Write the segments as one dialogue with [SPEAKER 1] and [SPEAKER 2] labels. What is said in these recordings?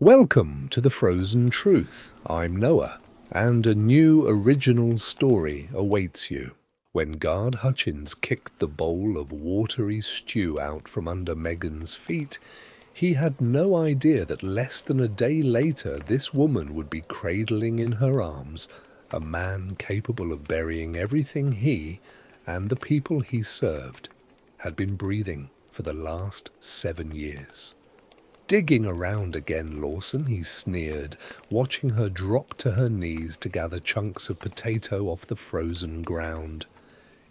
[SPEAKER 1] Welcome to The Frozen Truth. I'm Noah, and a new original story awaits you. When Guard Hutchins kicked the bowl of watery stew out from under Megan's feet, he had no idea that less than a day later this woman would be cradling in her arms a man capable of burying everything he, and the people he served, had been breathing for the last 7 years. "Digging around again, Lawson," he sneered, watching her drop to her knees to gather chunks of potato off the frozen ground.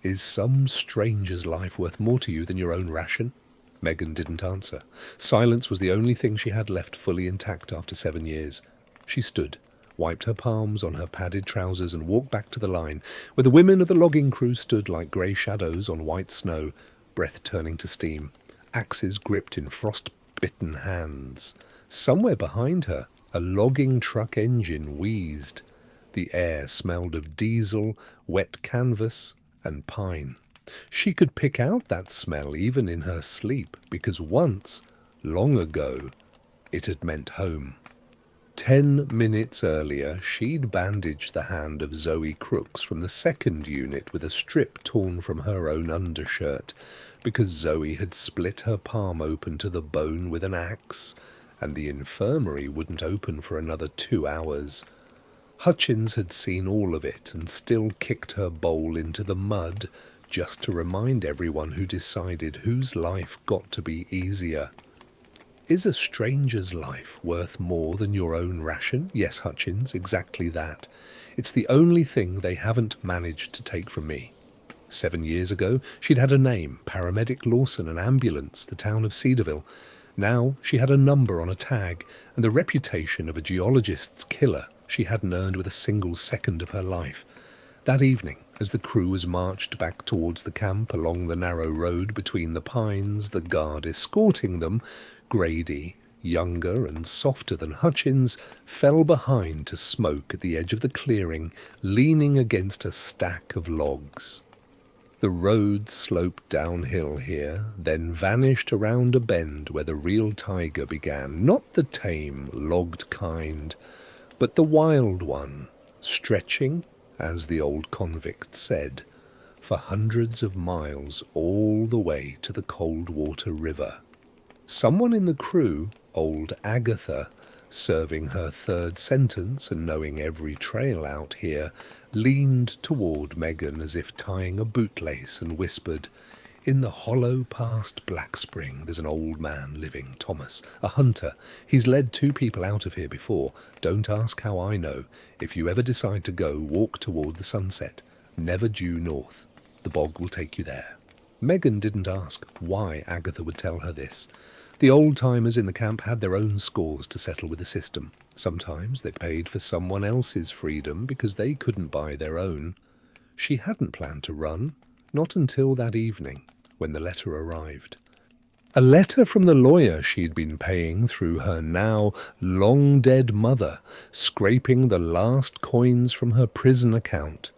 [SPEAKER 1] "Is some stranger's life worth more to you than your own ration?" Megan didn't answer. Silence was the only thing she had left fully intact after 7 years. She stood, wiped her palms on her padded trousers and walked back to the line, where the women of the logging crew stood like grey shadows on white snow, breath turning to steam, axes gripped in frost-bitten hands. Somewhere behind her, a logging truck engine wheezed. The air smelled of diesel, wet canvas, and pine. She could pick out that smell even in her sleep, because once, long ago, it had meant home. 10 minutes earlier, she'd bandaged the hand of Zoe Crooks from the second unit with a strip torn from her own undershirt, because Zoe had split her palm open to the bone with an axe, and the infirmary wouldn't open for another 2 hours. Hutchins had seen all of it and still kicked her bowl into the mud, just to remind everyone who decided whose life got to be easier. "Is a stranger's life worth more than your own ration?" "Yes, Hutchins, exactly that. It's the only thing they haven't managed to take from me." 7 years ago, she'd had a name, Paramedic Lawson, an ambulance, the town of Cedarville. Now she had a number on a tag, and the reputation of a geologist's killer she hadn't earned with a single second of her life. That evening, as the crew was marched back towards the camp along the narrow road between the pines, the guard escorting them, Grady, younger and softer than Hutchins, fell behind to smoke at the edge of the clearing, leaning against a stack of logs. The road sloped downhill here, then vanished around a bend where the real Taiga began, not the tame, logged kind, but the wild one, stretching, as the old convict said, for hundreds of miles all the way to the Coldwater River. Someone in the crew, old Agatha, serving her 3rd sentence and knowing every trail out here, leaned toward Megan as if tying a bootlace and whispered, "In the hollow past Black Spring there's an old man living, Thomas, a hunter. He's led 2 people out of here before. Don't ask how I know. If you ever decide to go, walk toward the sunset. Never due north. The bog will take you there." Megan didn't ask why Agatha would tell her this. The old-timers in the camp had their own scores to settle with the system. Sometimes they paid for someone else's freedom because they couldn't buy their own. She hadn't planned to run, not until that evening, when the letter arrived. A letter from the lawyer she'd been paying through her now long-dead mother, scraping the last coins from her prison account.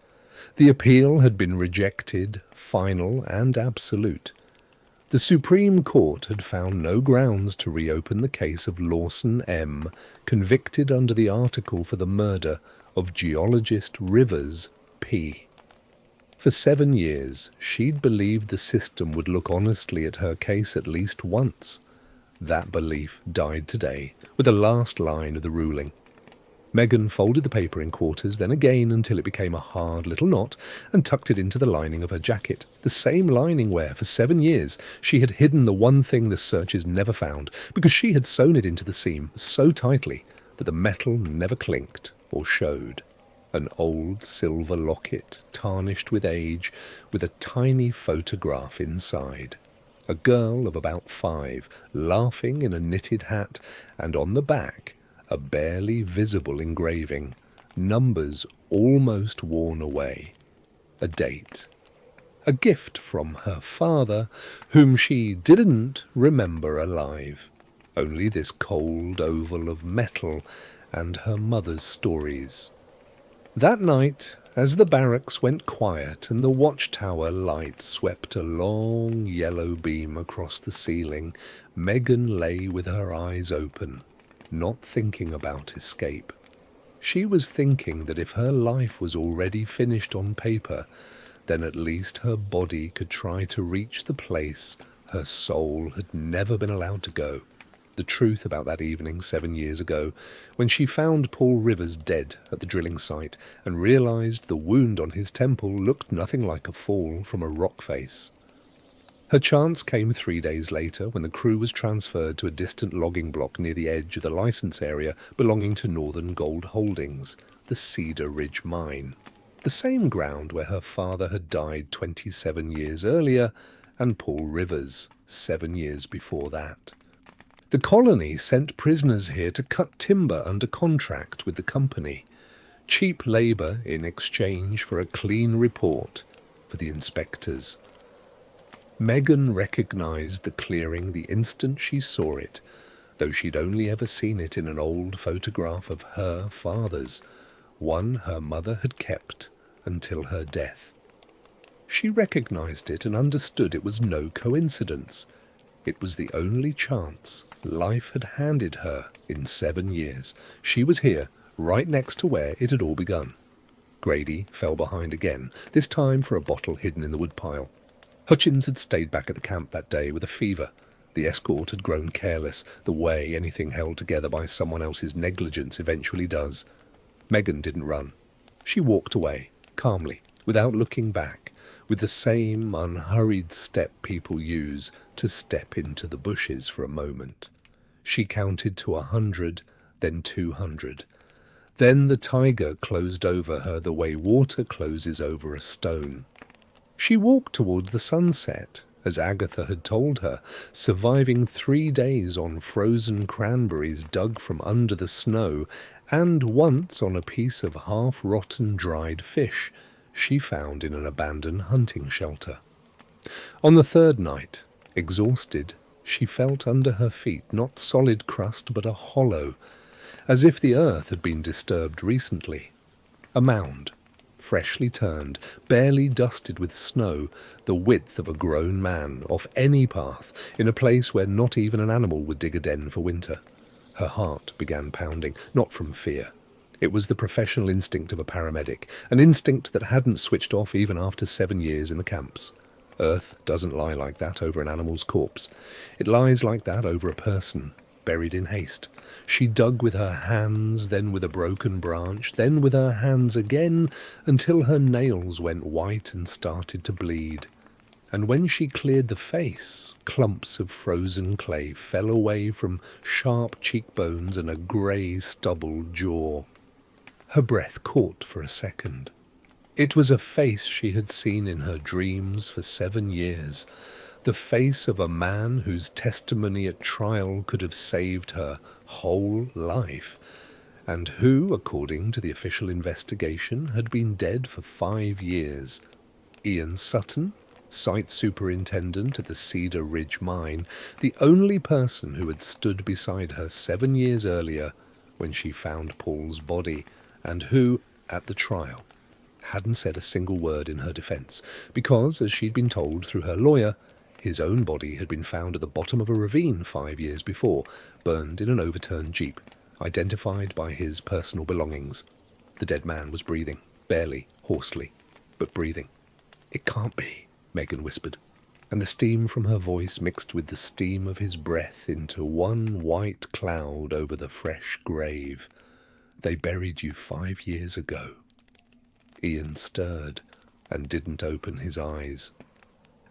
[SPEAKER 1] The appeal had been rejected, final and absolute. The Supreme Court had found no grounds to reopen the case of Lawson M., convicted under the article for the murder of geologist Rivers P. For 7 years, she'd believed the system would look honestly at her case at least once. That belief died today with the last line of the ruling. Megan folded the paper in quarters, then again until it became a hard little knot, and tucked it into the lining of her jacket, the same lining where, for 7 years, she had hidden the one thing the searchers never found, because she had sewn it into the seam so tightly that the metal never clinked or showed. An old silver locket, tarnished with age, with a tiny photograph inside. A girl of about 5, laughing in a knitted hat, and on the back, a barely visible engraving, numbers almost worn away. A date. A gift from her father, whom she didn't remember alive. Only this cold oval of metal and her mother's stories. That night, as the barracks went quiet and the watchtower light swept a long yellow beam across the ceiling, Megan lay with her eyes open. not thinking about escape. She was thinking that if her life was already finished on paper, then at least her body could try to reach the place her soul had never been allowed to go. The truth about that evening 7 years ago, when she found Paul Rivers dead at the drilling site and realized the wound on his temple looked nothing like a fall from a rock face. Her chance came 3 days later when the crew was transferred to a distant logging block near the edge of the license area belonging to Northern Gold Holdings, the Cedar Ridge Mine, the same ground where her father had died 27 years earlier and Paul Rivers 7 years before that. The colony sent prisoners here to cut timber under contract with the company, cheap labour in exchange for a clean report for the inspectors. Megan recognised the clearing the instant she saw it, though she'd only ever seen it in an old photograph of her father's, one her mother had kept until her death. She recognised it and understood it was no coincidence. It was the only chance life had handed her in 7 years. She was here, right next to where it had all begun. Grady fell behind again, this time for a bottle hidden in the woodpile. Hutchins had stayed back at the camp that day with a fever. The escort had grown careless, the way anything held together by someone else's negligence eventually does. Megan didn't run. She walked away, calmly, without looking back, with the same unhurried step people use to step into the bushes for a moment. She counted to 100, then 200. Then the Taiga closed over her the way water closes over a stone. She walked towards the sunset, as Agatha had told her, surviving 3 days on frozen cranberries dug from under the snow, and once on a piece of half-rotten dried fish she found in an abandoned hunting shelter. On the third night, exhausted, she felt under her feet not solid crust but a hollow, as if the earth had been disturbed recently. A mound, freshly turned, barely dusted with snow, the width of a grown man, off any path, in a place where not even an animal would dig a den for winter. Her heart began pounding, not from fear. It was the professional instinct of a paramedic, an instinct that hadn't switched off even after 7 years in the camps. Earth doesn't lie like that over an animal's corpse. It lies like that over a person, buried in haste. She dug with her hands, then with a broken branch, then with her hands again, until her nails went white and started to bleed. And when she cleared the face, clumps of frozen clay fell away from sharp cheekbones and a grey stubbled jaw. Her breath caught for a second. It was a face she had seen in her dreams for 7 years, the face of a man whose testimony at trial could have saved her whole life, and who, according to the official investigation, had been dead for 5 years. Ian Sutton, site superintendent at the Cedar Ridge Mine, the only person who had stood beside her 7 years earlier when she found Paul's body, and who, at the trial, hadn't said a single word in her defence, because, as she'd been told through her lawyer, his own body had been found at the bottom of a ravine 5 years before, burned in an overturned jeep, identified by his personal belongings. The dead man was breathing, barely, hoarsely, but breathing. "It can't be," Megan whispered, and the steam from her voice mixed with the steam of his breath into one white cloud over the fresh grave. "They buried you 5 years ago." Ian stirred and didn't open his eyes.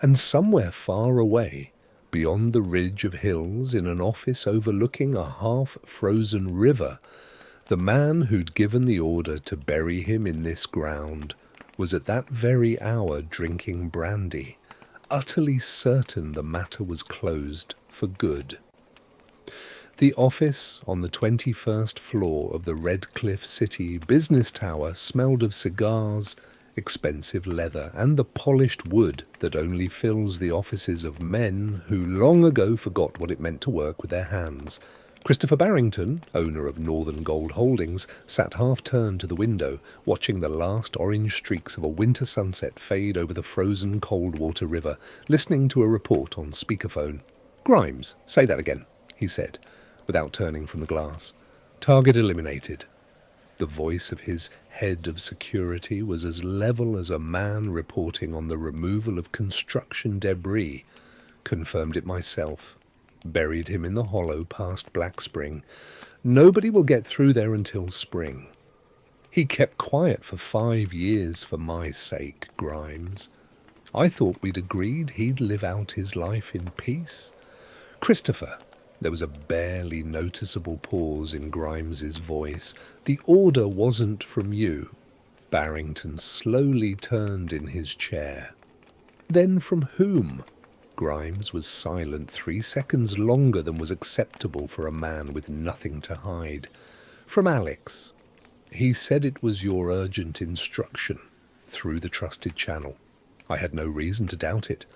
[SPEAKER 1] And somewhere far away, beyond the ridge of hills, in an office overlooking a half-frozen river, the man who'd given the order to bury him in this ground was at that very hour drinking brandy, utterly certain the matter was closed for good. The office on the 21st floor of the Redcliffe City business tower smelled of cigars, expensive leather, and the polished wood that only fills the offices of men who long ago forgot what it meant to work with their hands. Christopher Barrington, owner of Northern Gold Holdings, sat half-turned to the window, watching the last orange streaks of a winter sunset fade over the frozen Coldwater River, listening to a report on speakerphone. "Grimes, say that again," he said. without turning from the glass. Target eliminated. The voice of his head of security was as level as a man reporting on the removal of construction debris. Confirmed it myself. Buried him in the hollow past Black Spring. Nobody will get through there until spring. He kept quiet for 5 years for my sake, Grimes. I thought we'd agreed he'd live out his life in peace. Christopher, there was a barely noticeable pause in Grimes's voice. The order wasn't from you. Barrington slowly turned in his chair. Then from whom? Grimes was silent 3 seconds longer than was acceptable for a man with nothing to hide. From Alex. He said it was your urgent instruction, through the trusted channel. I had no reason to doubt it.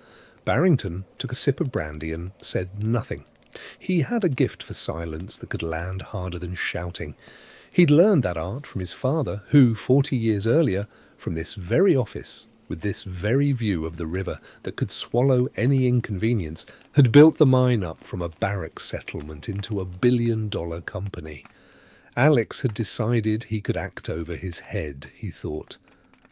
[SPEAKER 1] Barrington took a sip of brandy and said nothing. He had a gift for silence that could land harder than shouting. He'd learned that art from his father, who, 40 years earlier, from this very office, with this very view of the river that could swallow any inconvenience, had built the mine up from a barrack settlement into a billion-dollar company. Alex had decided he could act over his head, he thought.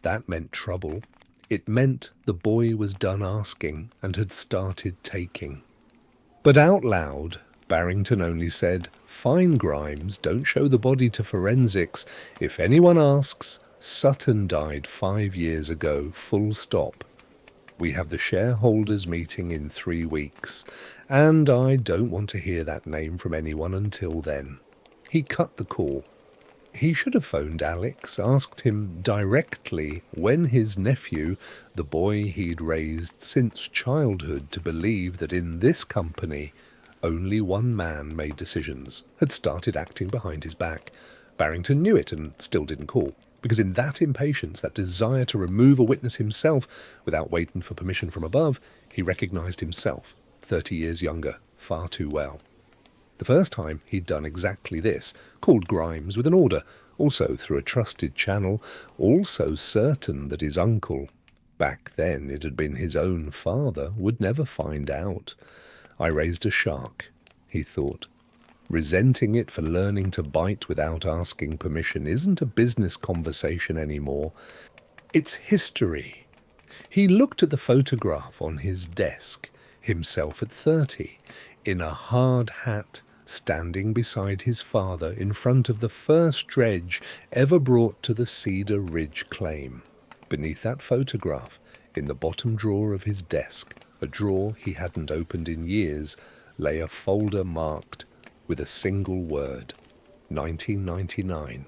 [SPEAKER 1] That meant trouble. It meant the boy was done asking and had started taking. But out loud, Barrington only said, "Fine, Grimes, don't show the body to forensics. If anyone asks, Sutton died 5 years ago, full stop. We have the shareholders meeting in 3 weeks, and I don't want to hear that name from anyone until then." He cut the call. He should have phoned Alex, asked him directly when his nephew, the boy he'd raised since childhood to believe that in this company only one man made decisions, had started acting behind his back. Barrington knew it and still didn't call, because in that impatience, that desire to remove a witness himself without waiting for permission from above, he recognised himself, 30 years younger, far too well. The first time he'd done exactly this, called Grimes with an order, also through a trusted channel, also certain that his uncle, back then it had been his own father, would never find out. I raised a shark, he thought. Resenting it for learning to bite without asking permission isn't a business conversation anymore. It's history. He looked at the photograph on his desk, himself at 30, in a hard hat, standing beside his father in front of the first dredge ever brought to the Cedar Ridge claim. Beneath that photograph, in the bottom drawer of his desk, a drawer he hadn't opened in years, lay a folder marked with a single word, 1999.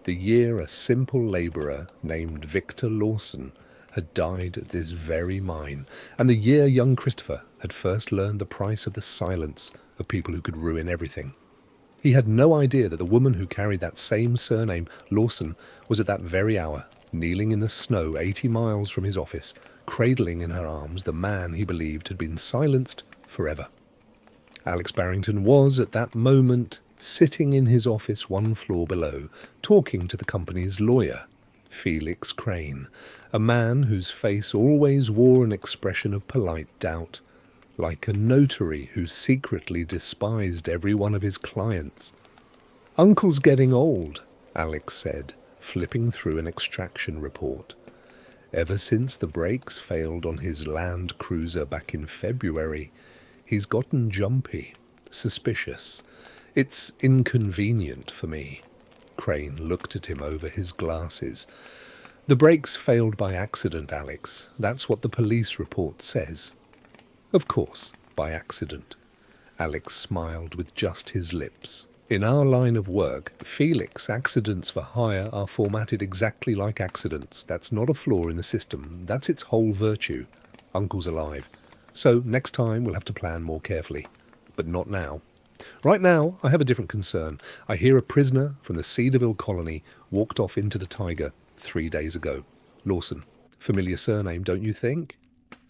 [SPEAKER 1] The year a simple labourer named Victor Lawson had died at this very mine, and the year young Christopher had first learned the price of the silence of people who could ruin everything. He had no idea that the woman who carried that same surname, Lawson, was at that very hour, kneeling in the snow 80 miles from his office, cradling in her arms the man he believed had been silenced forever. Alex Barrington was, at that moment, sitting in his office 1 floor below, talking to the company's lawyer, Felix Crane, a man whose face always wore an expression of polite doubt, like a notary who secretly despised every one of his clients. "Uncle's getting old," Alex said, flipping through an extraction report. Ever since the brakes failed on his Land Cruiser back in February, he's gotten jumpy, suspicious. It's inconvenient for me. Crane looked at him over his glasses. "The brakes failed by accident, Alex. That's what the police report says." "Of course, by accident." Alex smiled with just his lips. "In our line of work, Felix, accidents for hire are formatted exactly like accidents. That's not a flaw in the system. That's its whole virtue. Uncle's alive. So next time we'll have to plan more carefully. But not now. Right now, I have a different concern. I hear a prisoner from the Cedarville colony walked off into the Taiga 3 days ago. Lawson. Familiar surname, don't you think?"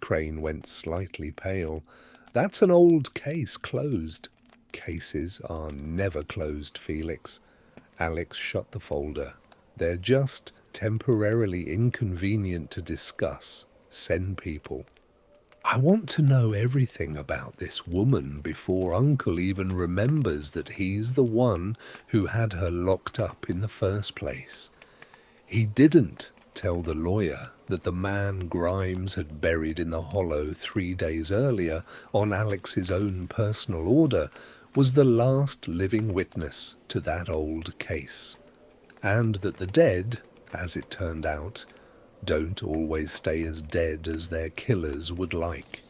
[SPEAKER 1] Crane went slightly pale. "That's an old case, closed." "Cases are never closed, Felix." Alex shut the folder. "They're just temporarily inconvenient to discuss. Send people." I want to know everything about this woman before Uncle even remembers that he's the one who had her locked up in the first place. He didn't tell the lawyer that the man Grimes had buried in the hollow 3 days earlier on Alex's own personal order was the last living witness to that old case, and that the dead, as it turned out, don't always stay as dead as their killers would like.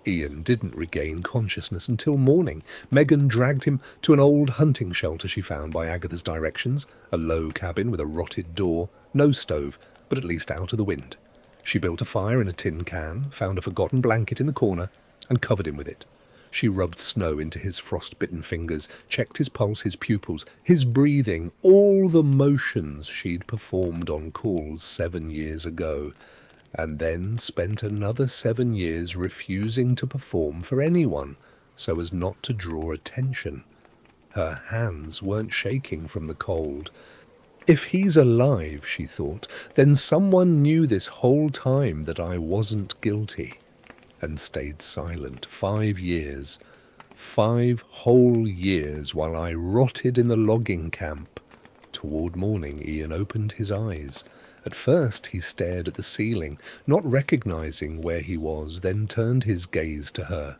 [SPEAKER 1] Ian didn't regain consciousness until morning. Megan dragged him to an old hunting shelter she found by Agatha's directions, a low cabin with a rotted door, no stove, but at least out of the wind. She built a fire in a tin can, found a forgotten blanket in the corner, and covered him with it. She rubbed snow into his frost-bitten fingers, checked his pulse, his pupils, his breathing, all the motions she'd performed on calls 7 years ago, and then spent another 7 years refusing to perform for anyone so as not to draw attention. Her hands weren't shaking from the cold. If he's alive, she thought, then someone knew this whole time that I wasn't guilty, and stayed silent 5 years, 5 whole years, while I rotted in the logging camp. Toward morning, Ian opened his eyes. At first he stared at the ceiling, not recognizing where he was, then turned his gaze to her,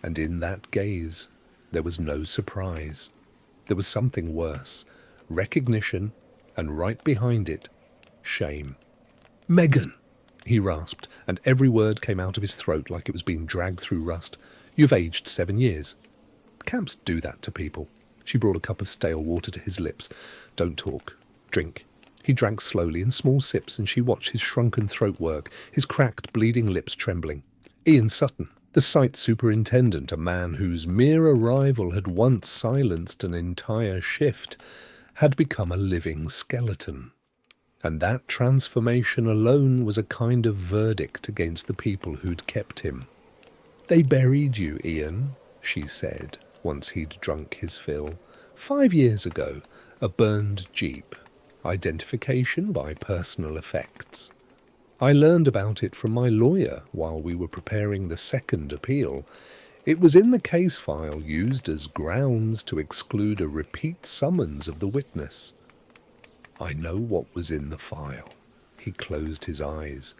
[SPEAKER 1] and in that gaze there was no surprise. There was something worse, recognition, and right behind it, shame. "Megan!" he rasped, and every word came out of his throat like it was being dragged through rust. "You've aged 7 years. Camps do that to people." She brought a cup of stale water to his lips. "Don't talk. Drink." He drank slowly in small sips, and she watched his shrunken throat work, his cracked, bleeding lips trembling. Ian Sutton, the site superintendent, a man whose mere arrival had once silenced an entire shift, had become a living skeleton. And that transformation alone was a kind of verdict against the people who'd kept him. "They buried you, Ian," she said, once he'd drunk his fill. 5 years ago, a burned jeep. Identification by personal effects. I learned about it from my lawyer while we were preparing the second appeal. It was in the case file used as grounds to exclude a repeat summons of the witness. I know what was in the file. He closed his eyes.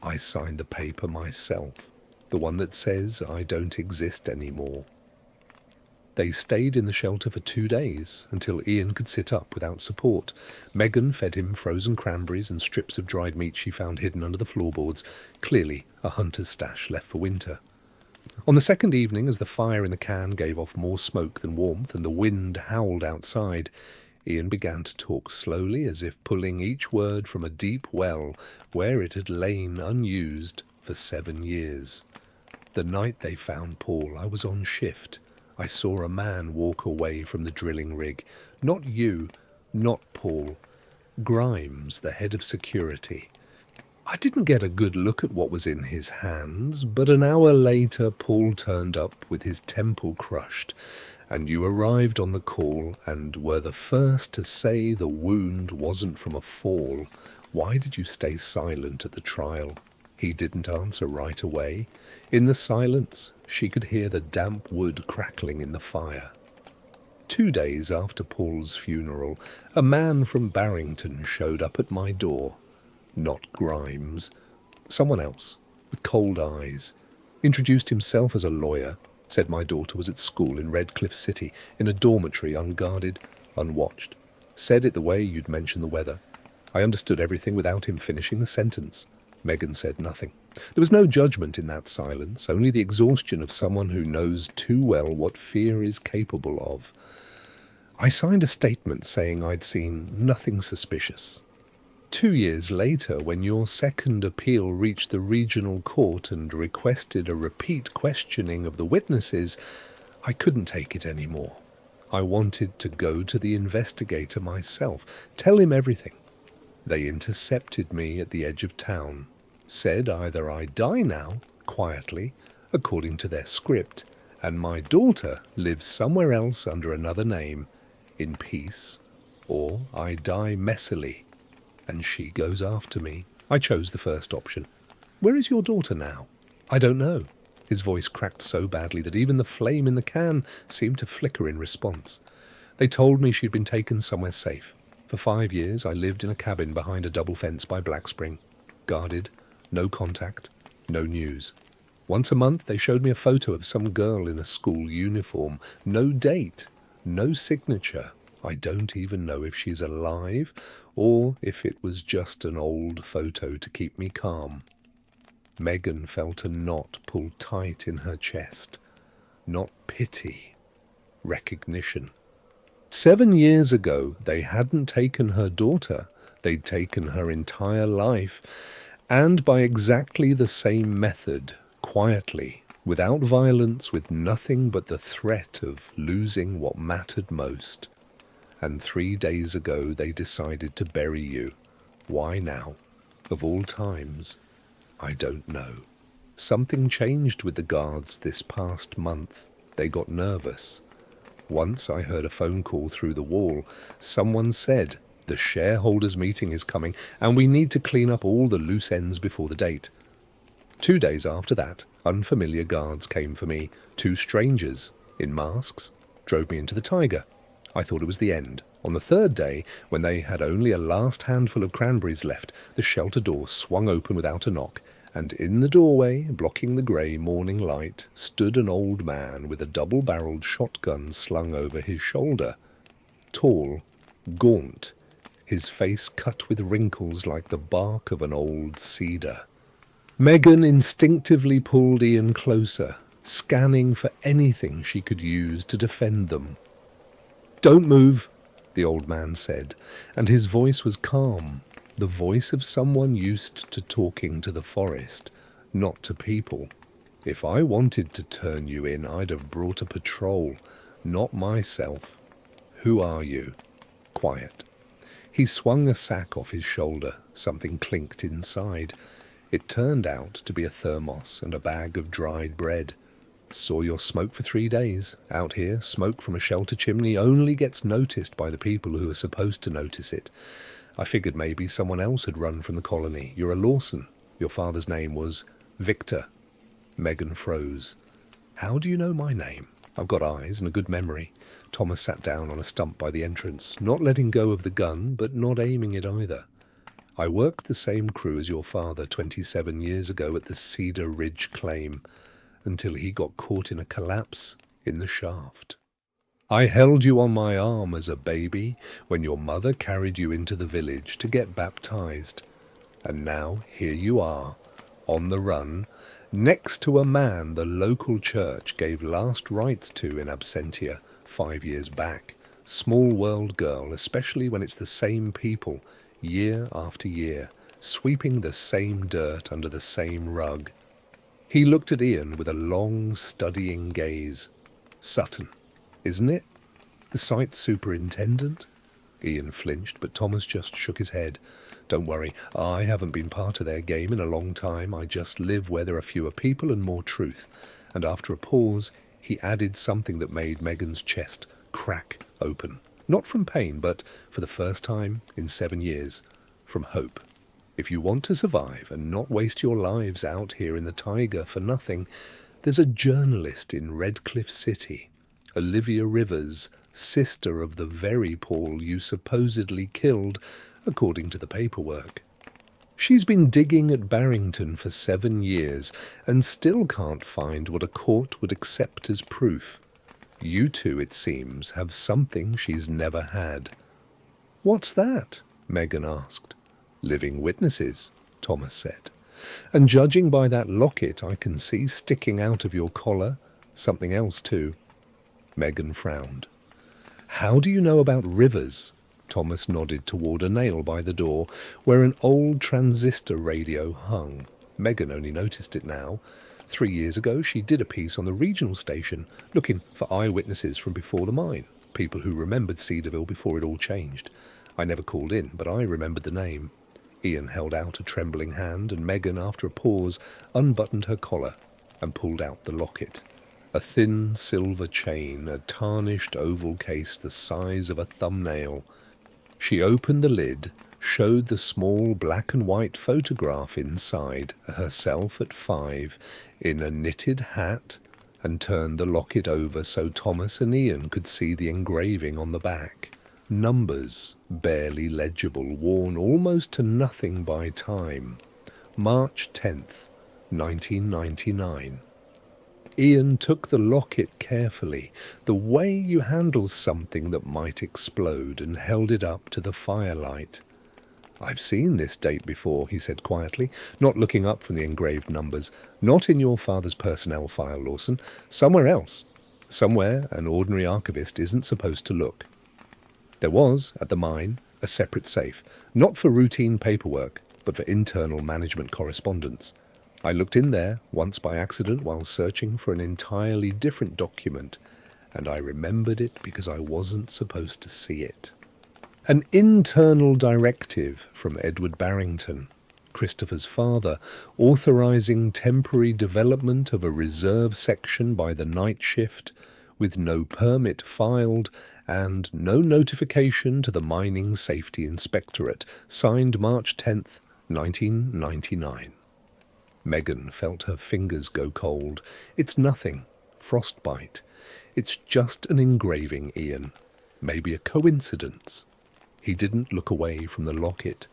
[SPEAKER 1] I signed the paper myself, the one that says I don't exist anymore. They stayed in the shelter for 2 days, until Ian could sit up without support. Megan fed him frozen cranberries and strips of dried meat she found hidden under the floorboards, clearly a hunter's stash left for winter. On the second evening, as the fire in the can gave off more smoke than warmth and the wind howled outside, Ian began to talk slowly, as if pulling each word from a deep well where it had lain unused for 7 years. "The night they found Paul, I was on shift. I saw a man walk away from the drilling rig. Not you, not Paul. Grimes, the head of security. I didn't get a good look at what was in his hands, but an hour later Paul turned up with his temple crushed, and you arrived on the call and were the first to say the wound wasn't from a fall. Why did you stay silent at the trial?" He didn't answer right away. In the silence, she could hear the damp wood crackling in the fire. 2 days after Paul's funeral, a man from Barrington showed up at my door. Not Grimes. Someone else, with cold eyes. Introduced himself as a lawyer. Said my daughter was at school in Redcliffe City, in a dormitory, unguarded, unwatched. Said it the way you'd mention the weather. I understood everything without him finishing the sentence. Megan said nothing. There was no judgment in that silence, only the exhaustion of someone who knows too well what fear is capable of. I signed a statement saying I'd seen nothing suspicious. 2 years later, when your second appeal reached the regional court and requested a repeat questioning of the witnesses, I couldn't take it anymore. I wanted to go to the investigator myself, tell him everything. They intercepted me at the edge of town, said either I die now, quietly, according to their script, and my daughter lives somewhere else under another name, in peace, or I die messily, and she goes after me. I chose the first option. Where is your daughter now? I don't know. His voice cracked so badly that even the flame in the can seemed to flicker in response. They told me she'd been taken somewhere safe. For 5 years I lived in a cabin behind a double fence by Black Spring. Guarded, no contact, no news. Once a month they showed me a photo of some girl in a school uniform. No date, no signature. I don't even know if she's alive or if it was just an old photo to keep me calm. Megan felt a knot pulled tight in her chest. Not pity, recognition. 7 years ago, they hadn't taken her daughter. They'd taken her entire life, and by exactly the same method, quietly, without violence, with nothing but the threat of losing what mattered most. And 3 days ago, they decided to bury you. Why now? Of all times, I don't know. Something changed with the guards this past month. They got nervous. Once I heard a phone call through the wall. Someone said, "The shareholders' meeting is coming, and we need to clean up all the loose ends before the date." 2 days after that, unfamiliar guards came for me. 2 strangers, in masks, drove me into the Taiga. I thought it was the end. On the 3rd day, when they had only a last handful of cranberries left, the shelter door swung open without a knock, and in the doorway, blocking the grey morning light, stood an old man with a double-barreled shotgun slung over his shoulder. Tall, gaunt, his face cut with wrinkles like the bark of an old cedar. Megan instinctively pulled Ian closer, scanning for anything she could use to defend them. "Don't move," the old man said, and his voice was calm. The voice of someone used to talking to the forest, not to people. If I wanted to turn you in, I'd have brought a patrol, not myself. Who are you? Quiet. He swung a sack off his shoulder. Something clinked inside. It turned out to be a thermos and a bag of dried bread. Saw your smoke for 3 days. Out here, smoke from a shelter chimney only gets noticed by the people who are supposed to notice it. I figured maybe someone else had run from the colony. You're a Lawson. Your father's name was Victor. Megan froze. How do you know my name? I've got eyes and a good memory. Thomas sat down on a stump by the entrance, not letting go of the gun, but not aiming it either. I worked the same crew as your father 27 years ago at the Cedar Ridge claim, until he got caught in a collapse in the shaft. I held you on my arm as a baby when your mother carried you into the village to get baptized. And now here you are, on the run, next to a man the local church gave last rites to in absentia 5 years back. Small world, girl, especially when it's the same people, year after year, sweeping the same dirt under the same rug. He looked at Ian with a long, studying gaze. Sutton, isn't it? The site superintendent? Ian flinched, but Thomas just shook his head. Don't worry, I haven't been part of their game in a long time. I just live where there are fewer people and more truth. And after a pause, he added something that made Megan's chest crack open. Not from pain, but for the first time in 7 years, from hope. If you want to survive and not waste your lives out here in the Taiga for nothing, there's a journalist in Redcliffe City, Olivia Rivers, sister of the very Paul you supposedly killed, according to the paperwork. She's been digging at Barrington for 7 years and still can't find what a court would accept as proof. You two, it seems, have something she's never had. What's that? Megan asked. Living witnesses, Thomas said. And judging by that locket I can see sticking out of your collar, something else too. Megan frowned. How do you know about Rivers? Thomas nodded toward a nail by the door, where an old transistor radio hung. Megan only noticed it now. 3 years ago she did a piece on the regional station, looking for eyewitnesses from before the mine, people who remembered Cedarville before it all changed. I never called in, but I remembered the name. Ian held out a trembling hand, and Megan, after a pause, unbuttoned her collar and pulled out the locket. A thin silver chain, a tarnished oval case the size of a thumbnail. She opened the lid, showed the small black and white photograph inside, herself at 5, in a knitted hat, and turned the locket over so Thomas and Ian could see the engraving on the back. Numbers, barely legible, worn almost to nothing by time. March 10th, 1999. Ian took the locket carefully, the way you handle something that might explode, and held it up to the firelight. "I've seen this date before," he said quietly, not looking up from the engraved numbers. "Not in your father's personnel file, Lawson. Somewhere else. Somewhere an ordinary archivist isn't supposed to look." There was, at the mine, a separate safe, not for routine paperwork, but for internal management correspondence. I looked in there once by accident while searching for an entirely different document, and I remembered it because I wasn't supposed to see it. An internal directive from Edward Barrington, Christopher's father, authorizing temporary development of a reserve section by the night shift, with no permit filed and no notification to the Mining Safety Inspectorate, signed March 10th, 1999. Megan felt her fingers go cold. "It's nothing. Frostbite. It's just an engraving, Ian. Maybe a coincidence." He didn't look away from the locket.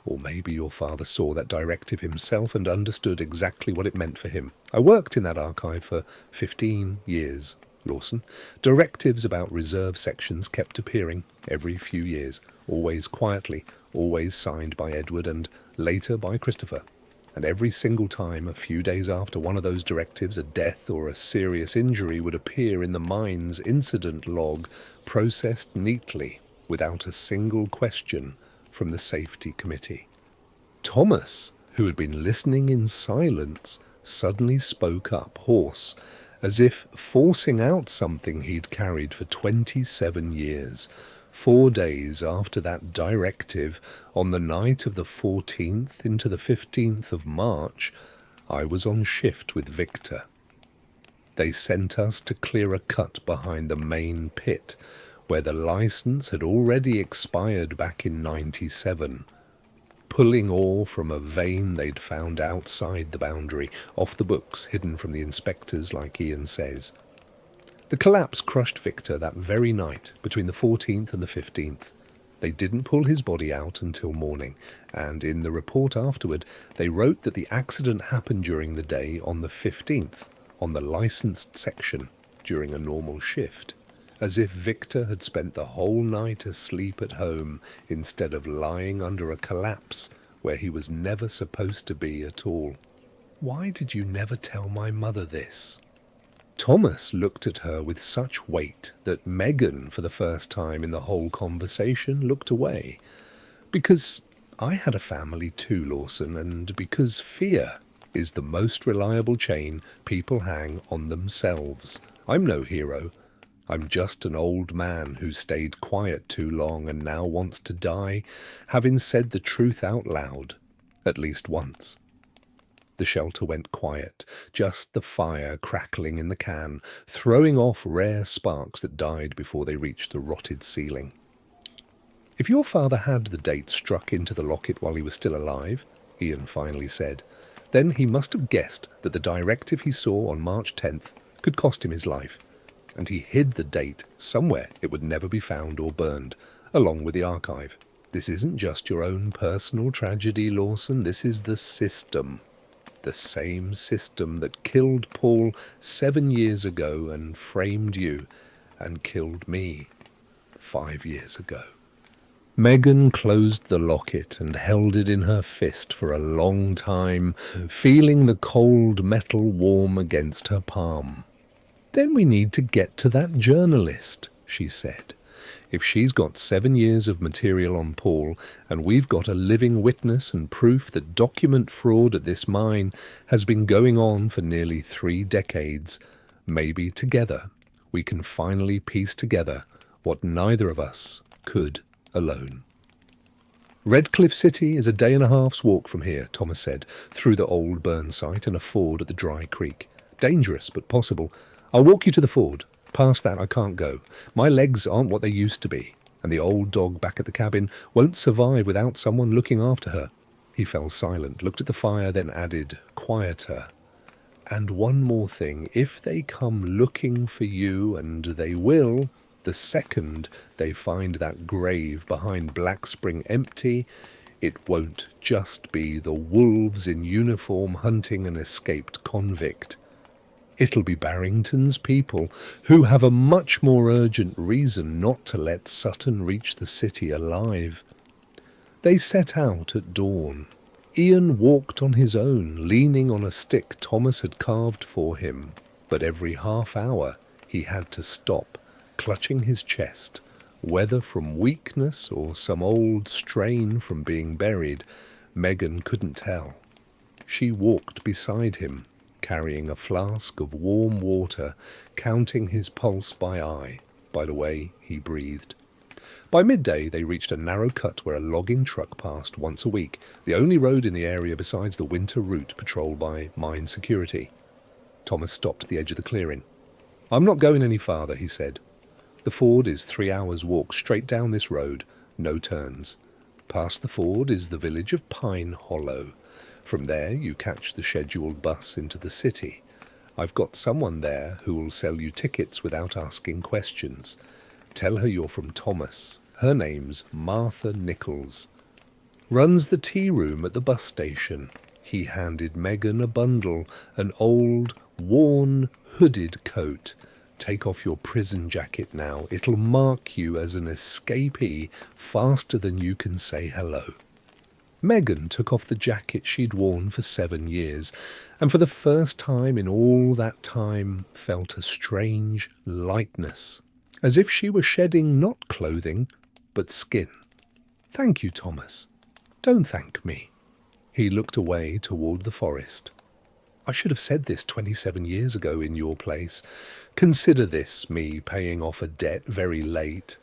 [SPEAKER 1] Or maybe your father saw that directive himself and understood exactly what it meant for him. I worked in that archive for 15 years, Lawson. Directives about reserve sections kept appearing every few years, always quietly, always signed by Edward and later by Christopher. And every single time, a few days after one of those directives, a death or a serious injury would appear in the mine's incident log, processed neatly, without a single question from the safety committee. Thomas, who had been listening in silence, suddenly spoke up, hoarse, as if forcing out something he'd carried for 27 years. 4 days after that directive, on the night of the 14th into the 15th of March, I was on shift with Victor. They sent us to clear a cut behind the main pit, where the license had already expired back in 97, pulling ore from a vein they'd found outside the boundary, off the books, hidden from the inspectors, like Ian says. The collapse crushed Victor that very night, between the 14th and the 15th. They didn't pull his body out until morning, and in the report afterward, they wrote that the accident happened during the day on the 15th, on the licensed section, during a normal shift, as if Victor had spent the whole night asleep at home instead of lying under a collapse where he was never supposed to be at all. "Why did you never tell my mother this?" Thomas looked at her with such weight that Megan, for the first time in the whole conversation, looked away. "Because I had a family too, Lawson, and because fear is the most reliable chain people hang on themselves. I'm no hero. I'm just an old man who stayed quiet too long and now wants to die, having said the truth out loud, at least once." The shelter went quiet, just the fire crackling in the can, throwing off rare sparks that died before they reached the rotted ceiling. "If your father had the date struck into the locket while he was still alive," Ian finally said, "then he must have guessed that the directive he saw on March 10th could cost him his life, and he hid the date somewhere it would never be found or burned, along with the archive. This isn't just your own personal tragedy, Lawson, this is the system. The same system that killed Paul 7 years ago and framed you and killed me 5 years ago." Megan closed the locket and held it in her fist for a long time, feeling the cold metal warm against her palm. "Then we need to get to that journalist," she said. "If she's got 7 years of material on Paul, and we've got a living witness and proof that document fraud at this mine has been going on for nearly 3 decades, maybe together we can finally piece together what neither of us could alone." "Redcliffe City is a day-and-a-half's walk from here," Thomas said, "through the old burn site and a ford at the dry creek. Dangerous, but possible. I'll walk you to the ford. Past that I can't go. My legs aren't what they used to be. And the old dog back at the cabin won't survive without someone looking after her. He fell silent, looked at the fire, then added, quieter. And one more thing, if they come looking for you, and they will, the second they find that grave behind Black Spring empty, it won't just be the wolves in uniform hunting an escaped convict. It'll be Barrington's people, who have a much more urgent reason not to let Sutton reach the city alive. They set out at dawn. Ian walked on his own, leaning on a stick Thomas had carved for him, but every half hour he had to stop, clutching his chest, whether from weakness or some old strain from being buried, Megan couldn't tell. She walked beside him, carrying a flask of warm water, counting his pulse by eye, by the way he breathed. By midday they reached a narrow cut where a logging truck passed once a week, the only road in the area besides the winter route patrolled by mine security. Thomas stopped at the edge of the clearing. "I'm not going any farther," he said. "The ford is 3 hours' walk straight down this road, no turns. Past the ford is the village of Pine Hollow. From there you catch the scheduled bus into the city. I've got someone there who will sell you tickets without asking questions. Tell her you're from Thomas. Her name's Martha Nichols. Runs the tea room at the bus station." He handed Megan a bundle, an old, worn, hooded coat. "Take off your prison jacket now. It'll mark you as an escapee faster than you can say hello." Megan took off the jacket she'd worn for 7 years, and for the first time in all that time felt a strange lightness, as if she were shedding not clothing, but skin. "Thank you, Thomas. Don't thank me." He looked away toward the forest. "I should have said this 27 years ago in your place. Consider this me paying off a debt very late."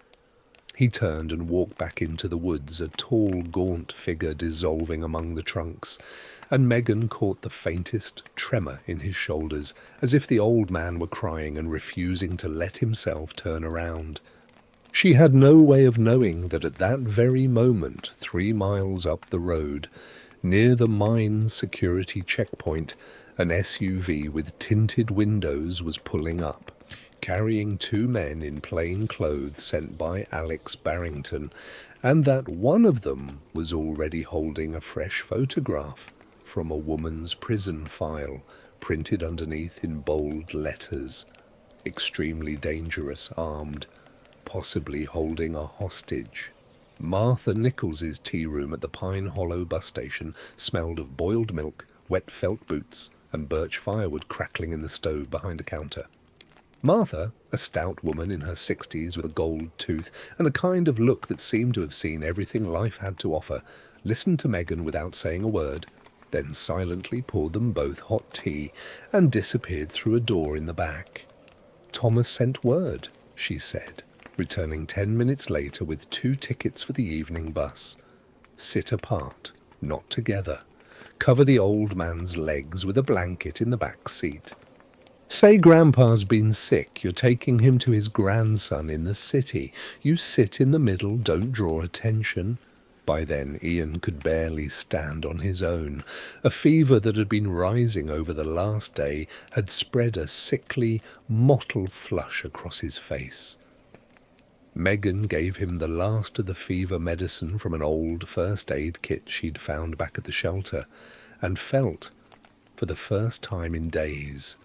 [SPEAKER 1] He turned and walked back into the woods, a tall, gaunt figure dissolving among the trunks, and Megan caught the faintest tremor in his shoulders, as if the old man were crying and refusing to let himself turn around. She had no way of knowing that at that very moment, 3 miles up the road, near the mine security checkpoint, an SUV with tinted windows was pulling up, carrying 2 men in plain clothes sent by Alex Barrington, and that one of them was already holding a fresh photograph from a woman's prison file, printed underneath in bold letters. "Extremely dangerous, armed, possibly holding a hostage." Martha Nichols's tea room at the Pine Hollow bus station smelled of boiled milk, wet felt boots, and birch firewood crackling in the stove behind the counter. Martha, a stout woman in her 60s with a gold tooth and the kind of look that seemed to have seen everything life had to offer, listened to Megan without saying a word, then silently poured them both hot tea and disappeared through a door in the back. "Thomas sent word," she said, returning 10 minutes later with 2 tickets for the evening bus. "Sit apart, not together. Cover the old man's legs with a blanket in the back seat. Say Grandpa's been sick, you're taking him to his grandson in the city. You sit in the middle, don't draw attention." By then Ian could barely stand on his own. A fever that had been rising over the last day had spread a sickly, mottled flush across his face. Megan gave him the last of the fever medicine from an old first aid kit she'd found back at the shelter, and felt, for the first time in days,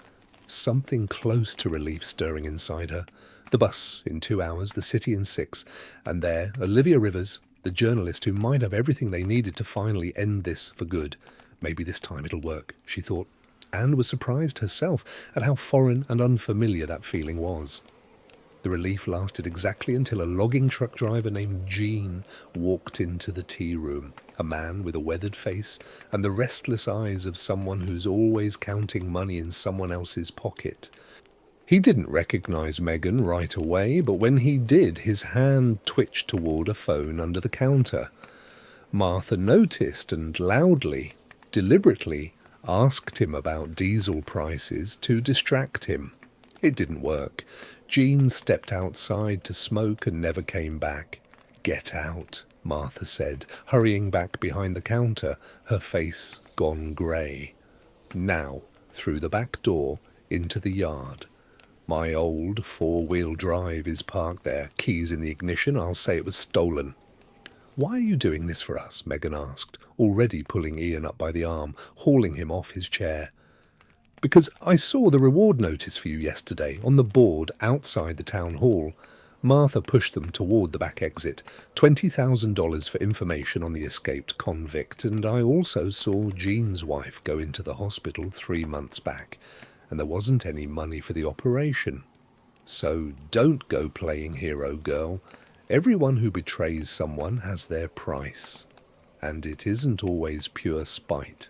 [SPEAKER 1] something close to relief stirring inside her. The bus in 2 hours, the city in 6, and there, Olivia Rivers, the journalist who might have everything they needed to finally end this for good. Maybe this time it'll work, she thought, and was surprised herself at how foreign and unfamiliar that feeling was. The relief lasted exactly until a logging truck driver named Gene walked into the tea room, a man with a weathered face and the restless eyes of someone who's always counting money in someone else's pocket. He didn't recognize Megan right away, but when he did, his hand twitched toward a phone under the counter. Martha noticed and loudly, deliberately, asked him about diesel prices to distract him. It didn't work. Gene stepped outside to smoke and never came back. Get out, Martha said, hurrying back behind the counter, her face gone grey. Now, through the back door, into the yard. My old four-wheel drive is parked there, keys in the ignition. I'll say it was stolen. Why are you doing this for us? Megan asked, already pulling Ian up by the arm, hauling him off his chair. Because I saw the reward notice for you yesterday on the board outside the town hall. Martha pushed them toward the back exit. $20,000 for information on the escaped convict, and I also saw Jean's wife go into the hospital 3 months back, and there wasn't any money for the operation. So don't go playing hero, girl. Everyone who betrays someone has their price, and it isn't always pure spite.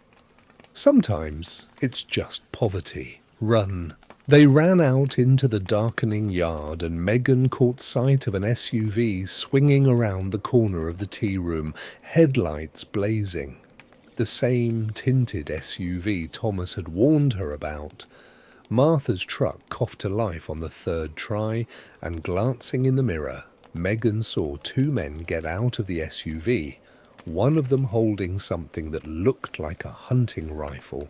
[SPEAKER 1] Sometimes it's just poverty. Run. They ran out into the darkening yard, and Megan caught sight of an SUV swinging around the corner of the tea room, headlights blazing. The same tinted SUV Thomas had warned her about. Martha's truck coughed to life on the third try, and glancing in the mirror, Megan saw 2 men get out of the SUV, one of them holding something that looked like a hunting rifle.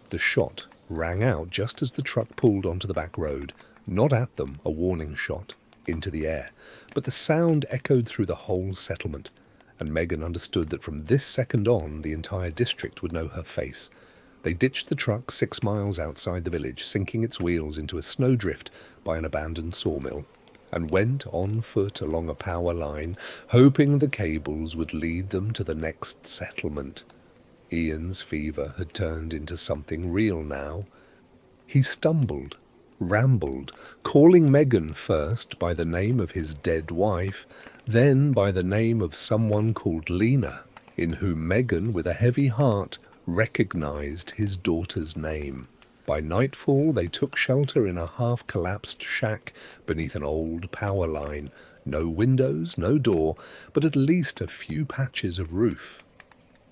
[SPEAKER 1] The shot rang out just as the truck pulled onto the back road, not at them, a warning shot, into the air, but the sound echoed through the whole settlement, and Megan understood that from this second on the entire district would know her face. They ditched the truck 6 miles outside the village, sinking its wheels into a snowdrift by an abandoned sawmill, and went on foot along a power line, hoping the cables would lead them to the next settlement. Ian's fever had turned into something real now. He stumbled, rambled, calling Megan first by the name of his dead wife, then by the name of someone called Lena, in whom Megan, with a heavy heart, recognized his daughter's name. By nightfall they took shelter in a half-collapsed shack beneath an old power line. No windows, no door, but at least a few patches of roof.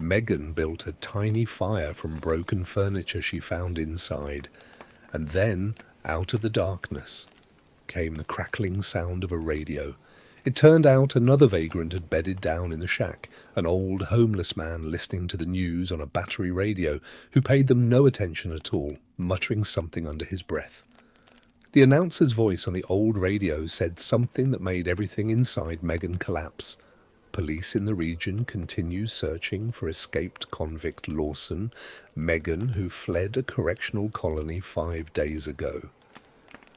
[SPEAKER 1] Megan built a tiny fire from broken furniture she found inside, and then, out of the darkness, came the crackling sound of a radio. It turned out another vagrant had bedded down in the shack, an old homeless man listening to the news on a battery radio, who paid them no attention at all, muttering something under his breath. The announcer's voice on the old radio said something that made everything inside Megan collapse. Police in the region continue searching for escaped convict Lawson, Megan, who fled a correctional colony 5 days ago.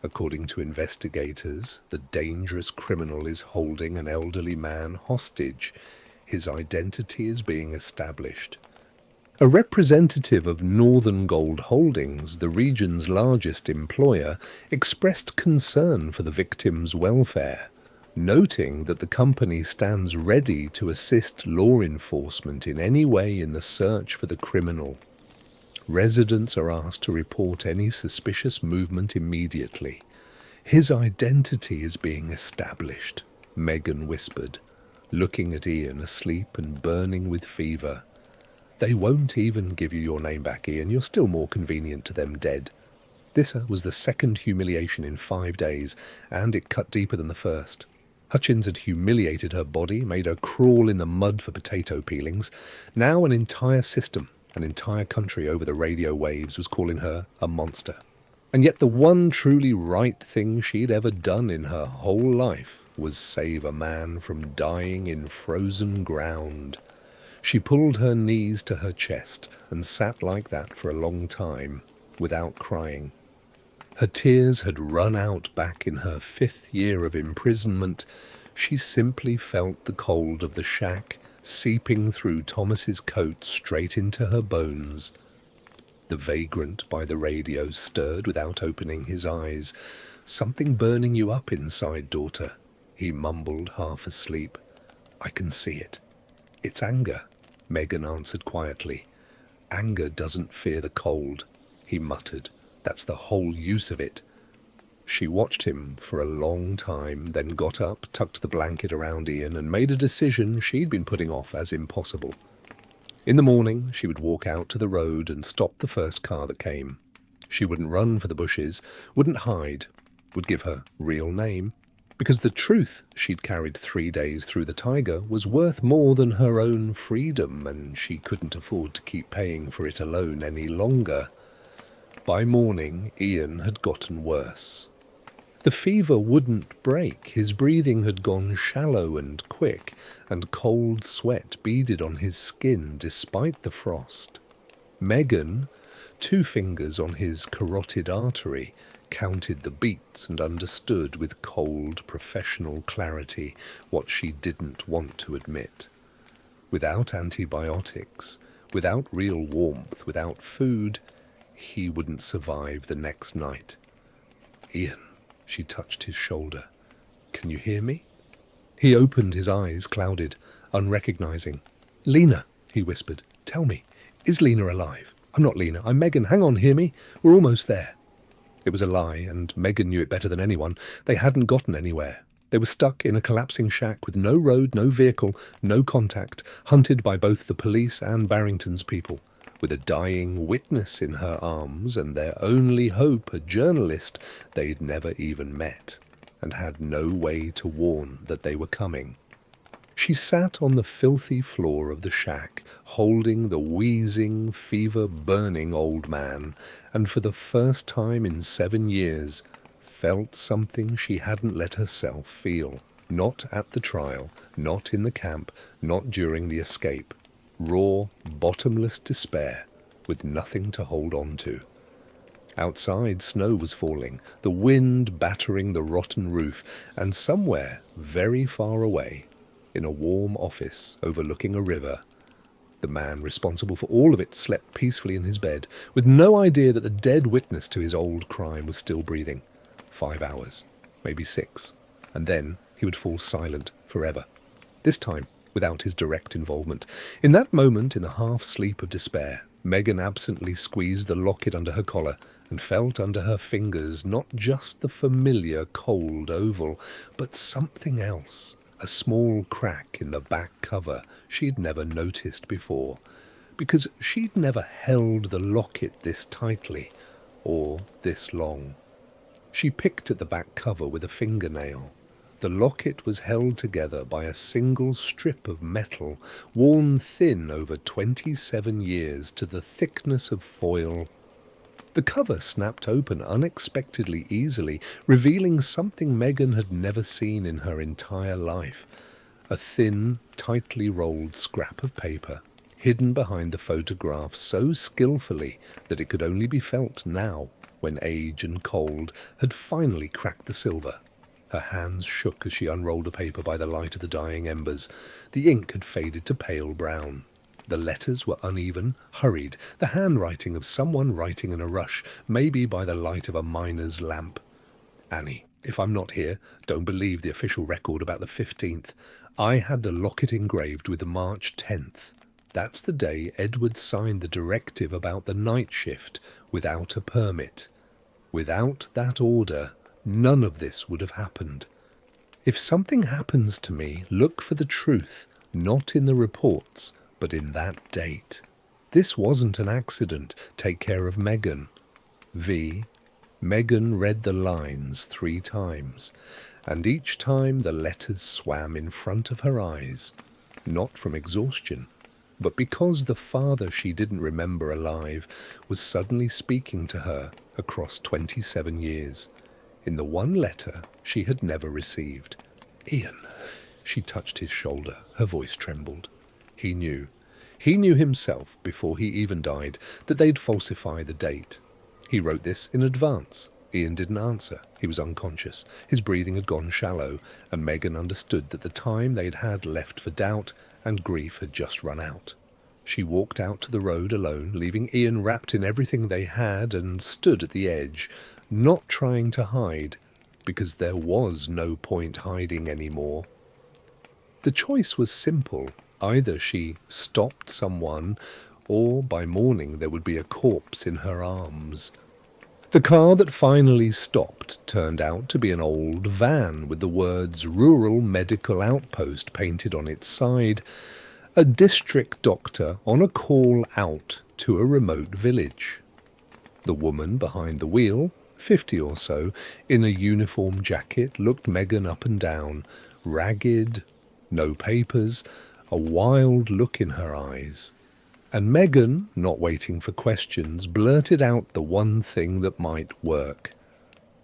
[SPEAKER 1] According to investigators, the dangerous criminal is holding an elderly man hostage. His identity is being established. A representative of Northern Gold Holdings, the region's largest employer, expressed concern for the victim's welfare, noting that the company stands ready to assist law enforcement in any way in the search for the criminal. Residents are asked to report any suspicious movement immediately. His identity is being established, Megan whispered, looking at Ian asleep and burning with fever. They won't even give you your name back, Ian. You're still more convenient to them dead. This was the second humiliation in 5 days, and it cut deeper than the first. Hutchins had humiliated her body, made her crawl in the mud for potato peelings. Now an entire system, an entire country over the radio waves was calling her a monster. And yet the one truly right thing she'd ever done in her whole life was save a man from dying in frozen ground. She pulled her knees to her chest and sat like that for a long time, without crying. Her tears had run out back in her 5th year of imprisonment. She simply felt the cold of the shack seeping through Thomas's coat straight into her bones. The vagrant by the radio stirred without opening his eyes. "Something burning you up inside, daughter," he mumbled, half asleep. "I can see it." "It's anger," Megan answered quietly. "Anger doesn't fear the cold," he muttered. "That's the whole use of it." She watched him for a long time, then got up, tucked the blanket around Ian, and made a decision she'd been putting off as impossible. In the morning, she would walk out to the road and stop the first car that came. She wouldn't run for the bushes, wouldn't hide, would give her real name, because the truth she'd carried 3 days through the Taiga was worth more than her own freedom, and she couldn't afford to keep paying for it alone any longer. By morning, Ian had gotten worse. The fever wouldn't break, his breathing had gone shallow and quick, and cold sweat beaded on his skin despite the frost. Megan, 2 fingers on his carotid artery, counted the beats and understood with cold, professional clarity what she didn't want to admit. Without antibiotics, without real warmth, without food, he wouldn't survive the next night. Ian, she touched his shoulder. Can you hear me? He opened his eyes, clouded, unrecognizing. Lena, he whispered. Tell me, is Lena alive? I'm not Lena, I'm Megan. Hang on, hear me? We're almost there. It was a lie, and Megan knew it better than anyone. They hadn't gotten anywhere. They were stuck in a collapsing shack with no road, no vehicle, no contact, hunted by both the police and Barrington's people, with a dying witness in her arms and their only hope, a journalist they'd never even met, and had no way to warn that they were coming. She sat on the filthy floor of the shack, holding the wheezing, fever-burning old man, and for the first time in 7 years, felt something she hadn't let herself feel. Not at the trial, not in the camp, not during the escape. Raw, bottomless despair, with nothing to hold on to. Outside, snow was falling, the wind battering the rotten roof, and somewhere, very far away, in a warm office overlooking a river, the man responsible for all of it slept peacefully in his bed, with no idea that the dead witness to his old crime was still breathing. 5 hours, maybe 6, and then he would fall silent forever. This time, without his direct involvement. In that moment, in the half-sleep of despair, Megan absently squeezed the locket under her collar and felt under her fingers not just the familiar cold oval, but something else. A small crack in the back cover she'd never noticed before, because she'd never held the locket this tightly, or this long. She picked at the back cover with a fingernail. The locket was held together by a single strip of metal, worn thin over 27 years to the thickness of foil. The cover snapped open unexpectedly easily, revealing something Megan had never seen in her entire life. A thin, tightly rolled scrap of paper, hidden behind the photograph so skillfully that it could only be felt now, when age and cold had finally cracked the silver. Her hands shook as she unrolled the paper by the light of the dying embers. The ink had faded to pale brown. The letters were uneven, hurried, the handwriting of someone writing in a rush, maybe by the light of a miner's lamp. Annie, if I'm not here, don't believe the official record about the 15th. I had the locket engraved with the March 10th. That's the day Edward signed the directive about the night shift without a permit. Without that order, none of this would have happened. If something happens to me, look for the truth, not in the reports, but in that date. This wasn't an accident. Take care of Megan. V. Megan read the lines 3 times, and each time the letters swam in front of her eyes, not from exhaustion, but because the father she didn't remember alive was suddenly speaking to her across 27 years, in the one letter she had never received. Ian. She touched his shoulder. Her voice trembled. He knew. He knew himself, before he even died, that they'd falsify the date. He wrote this in advance. Ian didn't answer. He was unconscious. His breathing had gone shallow, and Megan understood that the time they'd had left for doubt and grief had just run out. She walked out to the road alone, leaving Ian wrapped in everything they had, and stood at the edge, not trying to hide, because there was no point hiding anymore. The choice was simple. Either she stopped someone, or by morning there would be a corpse in her arms. The car that finally stopped turned out to be an old van with the words Rural Medical Outpost painted on its side, a district doctor on a call out to a remote village. The woman behind the wheel, 50 or so, in a uniform jacket, looked Megan up and down, ragged, no papers, a wild look in her eyes. And Megan, not waiting for questions, blurted out the one thing that might work.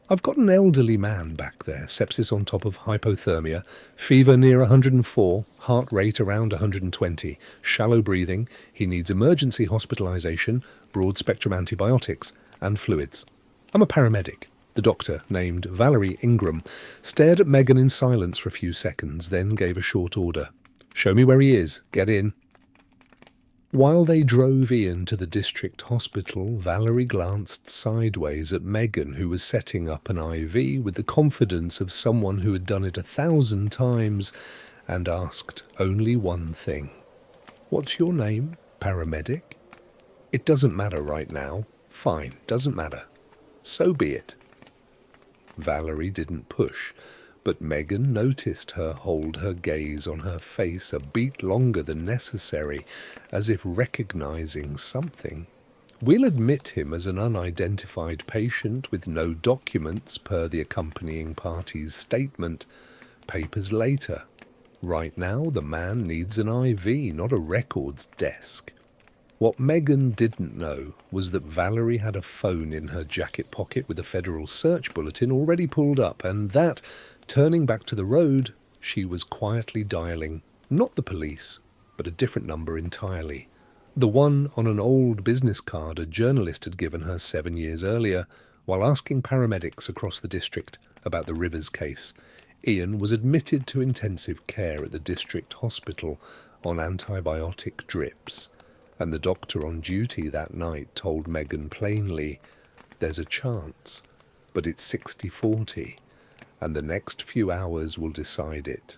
[SPEAKER 1] "I've got an elderly man back there, sepsis on top of hypothermia, fever near 104, heart rate around 120, shallow breathing. He needs emergency hospitalization, broad-spectrum antibiotics, and fluids. I'm a paramedic." The doctor, named Valerie Ingram, stared at Megan in silence for a few seconds, then gave a short order. "Show me where he is. Get in." While they drove Ian to the district hospital, Valerie glanced sideways at Megan, who was setting up an IV with the confidence of someone who had done it 1,000 times, and asked only one thing. "What's your name, paramedic?" "It doesn't matter right now." "Fine, doesn't matter." "So be it." Valerie didn't push, but Megan noticed her hold her gaze on her face a beat longer than necessary, as if recognizing something. "We'll admit him as an unidentified patient with no documents per the accompanying party's statement. Papers later. Right now, the man needs an IV, not a records desk." What Megan didn't know was that Valerie had a phone in her jacket pocket with a federal search bulletin already pulled up, and that, turning back to the road, she was quietly dialing, not the police, but a different number entirely. The one on an old business card a journalist had given her 7 years earlier, while asking paramedics across the district about the Rivers case. Ian was admitted to intensive care at the district hospital on antibiotic drips, and the doctor on duty that night told Megan plainly, "There's a chance, but it's 60-40. And the next few hours will decide it."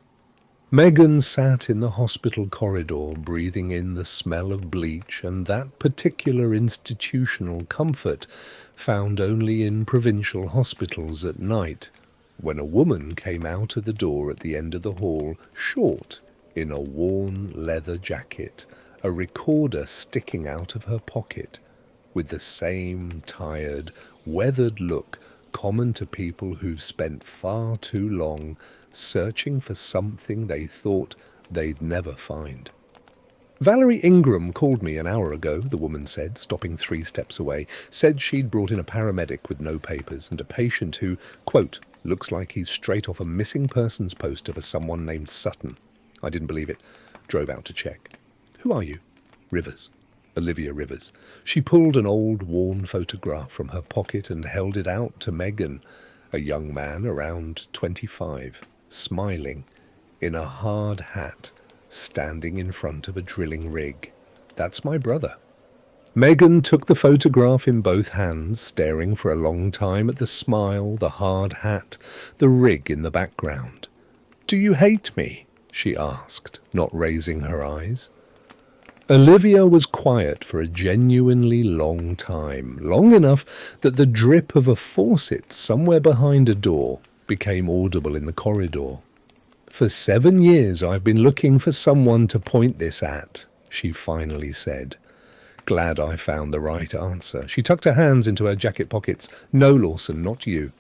[SPEAKER 1] Megan sat in the hospital corridor, breathing in the smell of bleach and that particular institutional comfort found only in provincial hospitals at night, when a woman came out of the door at the end of the hall, short, in a worn leather jacket, a recorder sticking out of her pocket, with the same tired, weathered look common to people who've spent far too long searching for something they thought they'd never find. "Valerie Ingram called me an hour ago," the woman said, stopping 3 steps away. "Said she'd brought in a paramedic with no papers and a patient who, quote, looks like he's straight off a missing persons poster for someone named Sutton." I didn't believe it. Drove out to check. "Who are you?" "Rivers. Olivia Rivers." She pulled an old, worn photograph from her pocket and held it out to Megan, a young man around 25, smiling, in a hard hat, standing in front of a drilling rig. "That's my brother." Megan took the photograph in both hands, staring for a long time at the smile, the hard hat, the rig in the background. "Do you hate me?" she asked, not raising her eyes. Olivia was quiet for a genuinely long time, long enough that the drip of a faucet somewhere behind a door became audible in the corridor. "For 7 years I've been looking for someone to point this at," she finally said. "Glad I found the right answer." She tucked her hands into her jacket pockets. "No, Lawson, not you."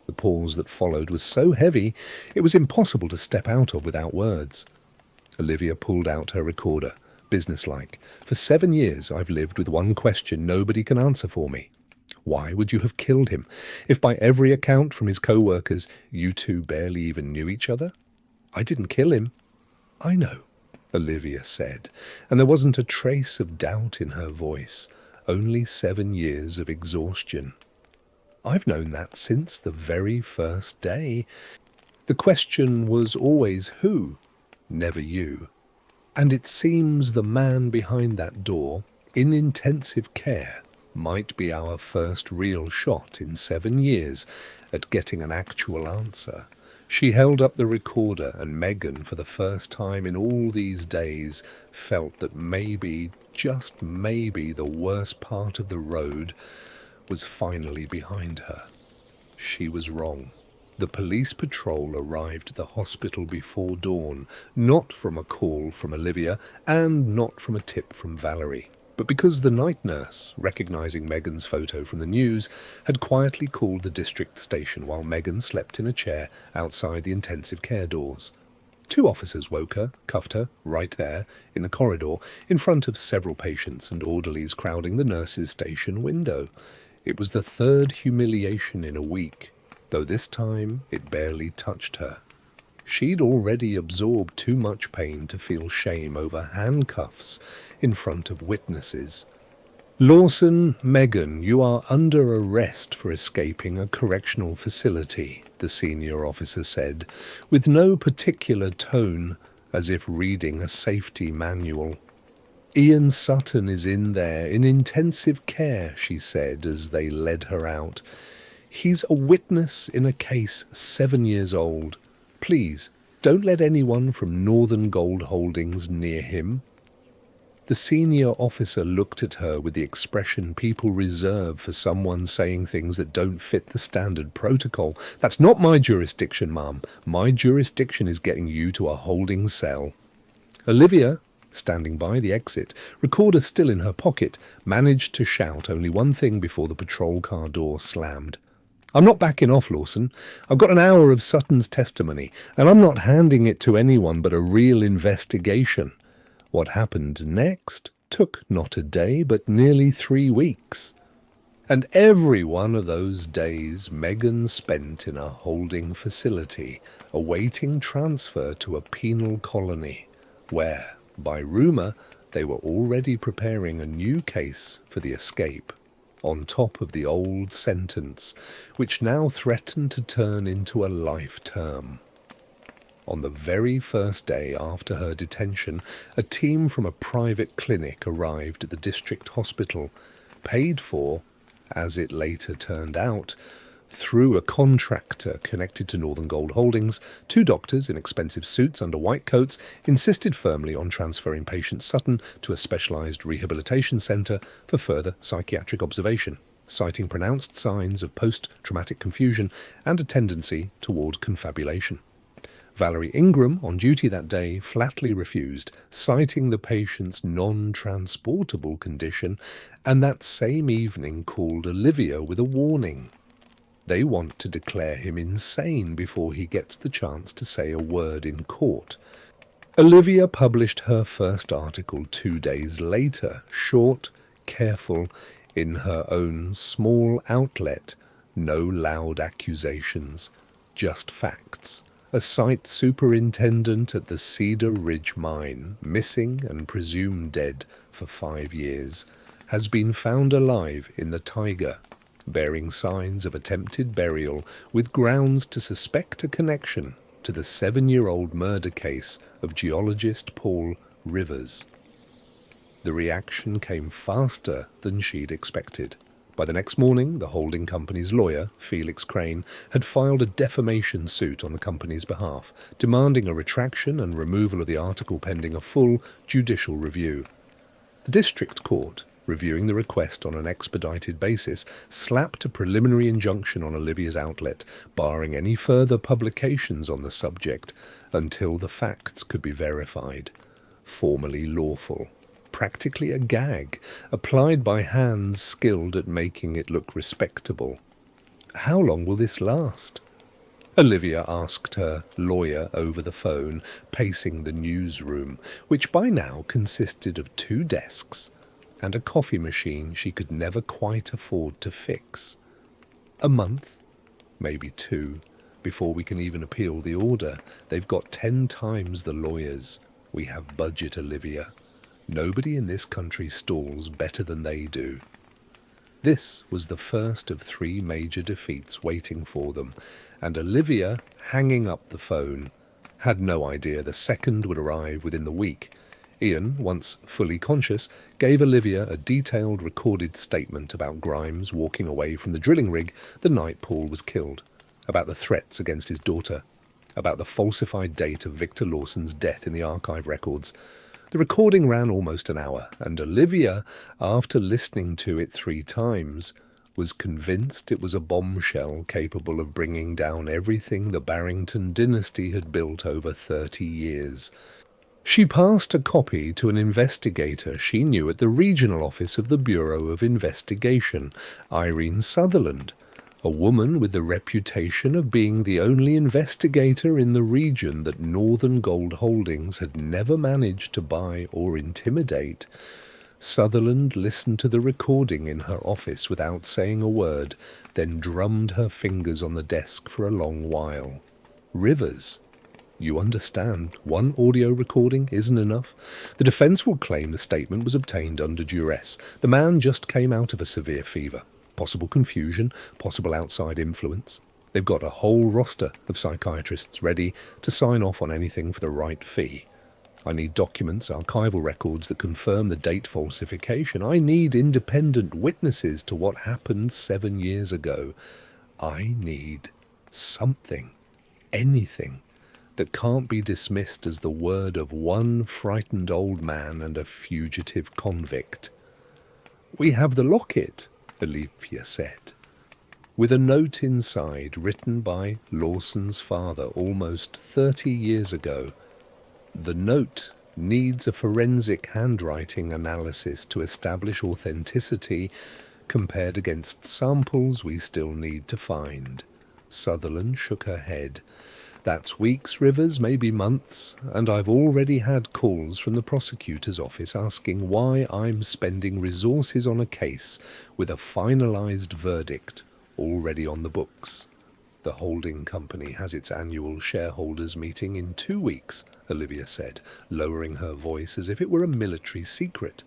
[SPEAKER 1] The pause that followed was so heavy it was impossible to step out of without words. Olivia pulled out her recorder. Businesslike. "For 7 years I've lived with one question nobody can answer for me. Why would you have killed him, if by every account from his co-workers you two barely even knew each other?" "I didn't kill him." "I know," Olivia said, and there wasn't a trace of doubt in her voice, only 7 years of exhaustion. "I've known that since the very first day. The question was always who, never you. And it seems the man behind that door, in intensive care, might be our first real shot in 7 years at getting an actual answer." She held up the recorder, and Megan, for the first time in all these days, felt that maybe, just maybe, the worst part of the road was finally behind her. She was wrong. The police patrol arrived at the hospital before dawn, not from a call from Olivia, and not from a tip from Valerie. But because the night nurse, recognizing Megan's photo from the news, had quietly called the district station while Megan slept in a chair outside the intensive care doors. 2 officers woke her, cuffed her, right there, in the corridor, in front of several patients and orderlies crowding the nurse's station window. It was the 3rd humiliation in a week, though this time it barely touched her. She'd already absorbed too much pain to feel shame over handcuffs in front of witnesses. "Lawson, Megan, you are under arrest for escaping a correctional facility," the senior officer said, with no particular tone, as if reading a safety manual. "Ian Sutton is in there, in intensive care," she said as they led her out. "He's a witness in a case 7 years old. Please, don't let anyone from Northern Gold Holdings near him." The senior officer looked at her with the expression people reserve for someone saying things that don't fit the standard protocol. "That's not my jurisdiction, Mum. My jurisdiction is getting you to a holding cell." Olivia, standing by the exit, recorder still in her pocket, managed to shout only one thing before the patrol car door slammed. "I'm not backing off, Lawson. I've got an hour of Sutton's testimony, and I'm not handing it to anyone but a real investigation." What happened next took not a day, but nearly 3 weeks. And every one of those days Megan spent in a holding facility, awaiting transfer to a penal colony, where, by rumour, they were already preparing a new case for the escape, on top of the old sentence, which now threatened to turn into a life term. On the very first day after her detention, a team from a private clinic arrived at the district hospital, paid for, as it later turned out, through a contractor connected to Northern Gold Holdings. 2 doctors in expensive suits under white coats insisted firmly on transferring patient Sutton to a specialized rehabilitation center for further psychiatric observation, citing pronounced signs of post-traumatic confusion and a tendency toward confabulation. Valerie Ingram, on duty that day, flatly refused, citing the patient's non-transportable condition, and that same evening called Olivia with a warning. They want to declare him insane before he gets the chance to say a word in court. Olivia published her first article 2 days later, short, careful, in her own small outlet, no loud accusations, just facts. A site superintendent at the Cedar Ridge mine, missing and presumed dead for 5 years, has been found alive in the Taiga, bearing signs of attempted burial with grounds to suspect a connection to the 7-year-old murder case of geologist Paul Rivers. The reaction came faster than she'd expected. By the next morning, the holding company's lawyer, Felix Crane, had filed a defamation suit on the company's behalf, demanding a retraction and removal of the article pending a full judicial review. The district court, reviewing the request on an expedited basis, slapped a preliminary injunction on Olivia's outlet, barring any further publications on the subject until the facts could be verified. Formally lawful. Practically a gag, applied by hands skilled at making it look respectable. How long will this last? Olivia asked her lawyer over the phone, pacing the newsroom, which by now consisted of 2 desks and a coffee machine she could never quite afford to fix. A month, maybe 2, before we can even appeal the order. They've got 10 times the lawyers. We have budget, Olivia. Nobody in this country stalls better than they do. This was the first of 3 major defeats waiting for them, and Olivia, hanging up the phone, had no idea the second would arrive within the week. Ian, once fully conscious, gave Olivia a detailed recorded statement about Grimes walking away from the drilling rig the night Paul was killed, about the threats against his daughter, about the falsified date of Victor Lawson's death in the archive records. The recording ran almost an hour, and Olivia, after listening to it 3 times, was convinced it was a bombshell capable of bringing down everything the Barrington dynasty had built over 30 years. She passed a copy to an investigator she knew at the regional office of the Bureau of Investigation, Irene Sutherland, a woman with the reputation of being the only investigator in the region that Northern Gold Holdings had never managed to buy or intimidate. Sutherland listened to the recording in her office without saying a word, then drummed her fingers on the desk for a long while. Rivers, you understand, one audio recording isn't enough. The defense will claim the statement was obtained under duress. The man just came out of a severe fever. Possible confusion, possible outside influence. They've got a whole roster of psychiatrists ready to sign off on anything for the right fee. I need documents, archival records that confirm the date falsification. I need independent witnesses to what happened 7 years ago. I need something, anything, that can't be dismissed as the word of one frightened old man and a fugitive convict. "We have the locket," Olivia said, with a note inside written by Lawson's father almost 30 years ago. The note needs a forensic handwriting analysis to establish authenticity compared against samples we still need to find. Sutherland shook her head. That's weeks, Rivers, maybe months, and I've already had calls from the prosecutor's office asking why I'm spending resources on a case with a finalized verdict already on the books. The holding company has its annual shareholders meeting in 2 weeks, Olivia said, lowering her voice as if it were a military secret,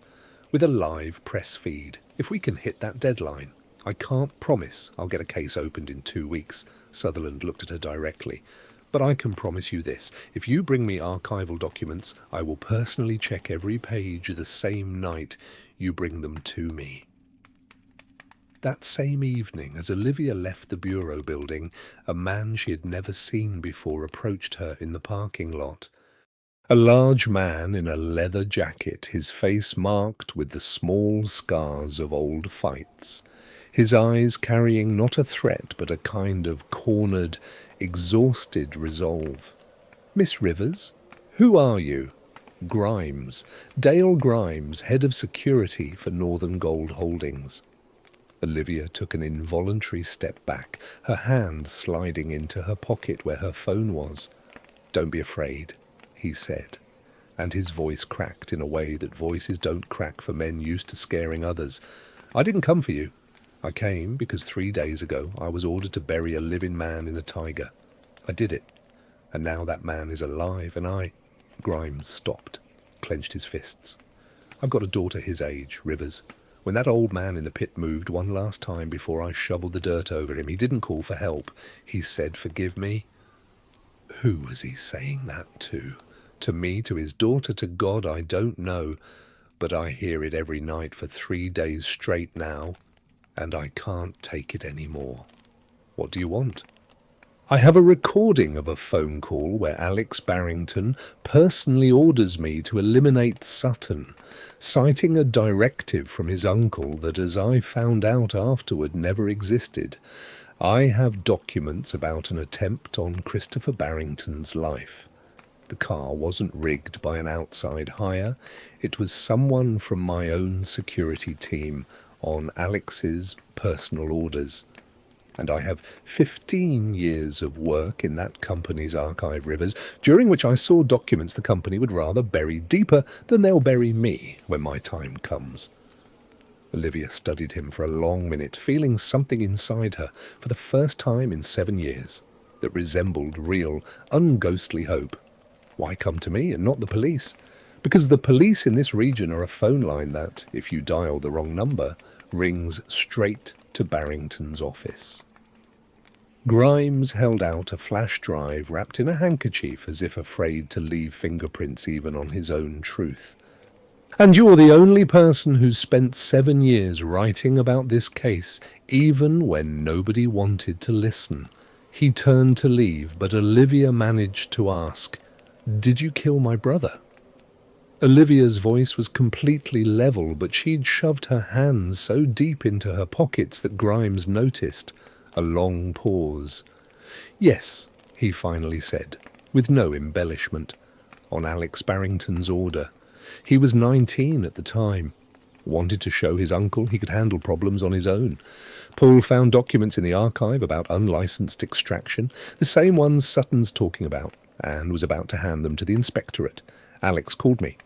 [SPEAKER 1] with a live press feed. If we can hit that deadline. I can't promise I'll get a case opened in 2 weeks. Sutherland looked at her directly. But I can promise you this. If you bring me archival documents, I will personally check every page the same night you bring them to me. That same evening, as Olivia left the bureau building, a man she had never seen before approached her in the parking lot. A large man in a leather jacket, his face marked with the small scars of old fights, his eyes carrying not a threat but a kind of cornered, exhausted resolve. "Miss Rivers, who are you?" "Grimes. Dale Grimes, head of security for Northern Gold Holdings." Olivia took an involuntary step back, her hand sliding into her pocket where her phone was. "Don't be afraid," he said, and his voice cracked in a way that voices don't crack for men used to scaring others. "I didn't come for you. I came because 3 days ago I was ordered to bury a living man in a taiga. I did it, and now that man is alive, and I—" Grimes stopped, clenched his fists. "I've got a daughter his age, Rivers. When that old man in the pit moved one last time before I shoveled the dirt over him, he didn't call for help. He said, 'Forgive me.'" Who was he saying that to? To me, to his daughter, to God, I don't know. But I hear it every night for 3 days straight now, and I can't take it any more. What do you want? I have a recording of a phone call where Alex Barrington personally orders me to eliminate Sutton, citing a directive from his uncle that, as I found out afterward, never existed. I have documents about an attempt on Christopher Barrington's life. The car wasn't rigged by an outside hire. It was someone from my own security team on Alex's personal orders. And I have 15 years of work in that company's archive, Rivers, during which I saw documents the company would rather bury deeper than they'll bury me when my time comes. Olivia studied him for a long minute, feeling something inside her for the first time in 7 years that resembled real, unghostly hope. Why come to me and not the police? Because the police in this region are a phone line that, if you dial the wrong number, rings straight to Barrington's office. Grimes held out a flash drive wrapped in a handkerchief as if afraid to leave fingerprints even on his own truth. "And you're the only person who's spent 7 years writing about this case, even when nobody wanted to listen." He turned to leave, but Olivia managed to ask, "Did you kill my brother?" Olivia's voice was completely level, but she'd shoved her hands so deep into her pockets that Grimes noticed. A long pause. "Yes," he finally said, with no embellishment. on Alex Barrington's order. He was 19 at the time. Wanted to show his uncle he could handle problems on his own. Paul found documents in the archive about unlicensed extraction, the same ones Sutton's talking about, and was about to hand them to the inspectorate. Alex called me.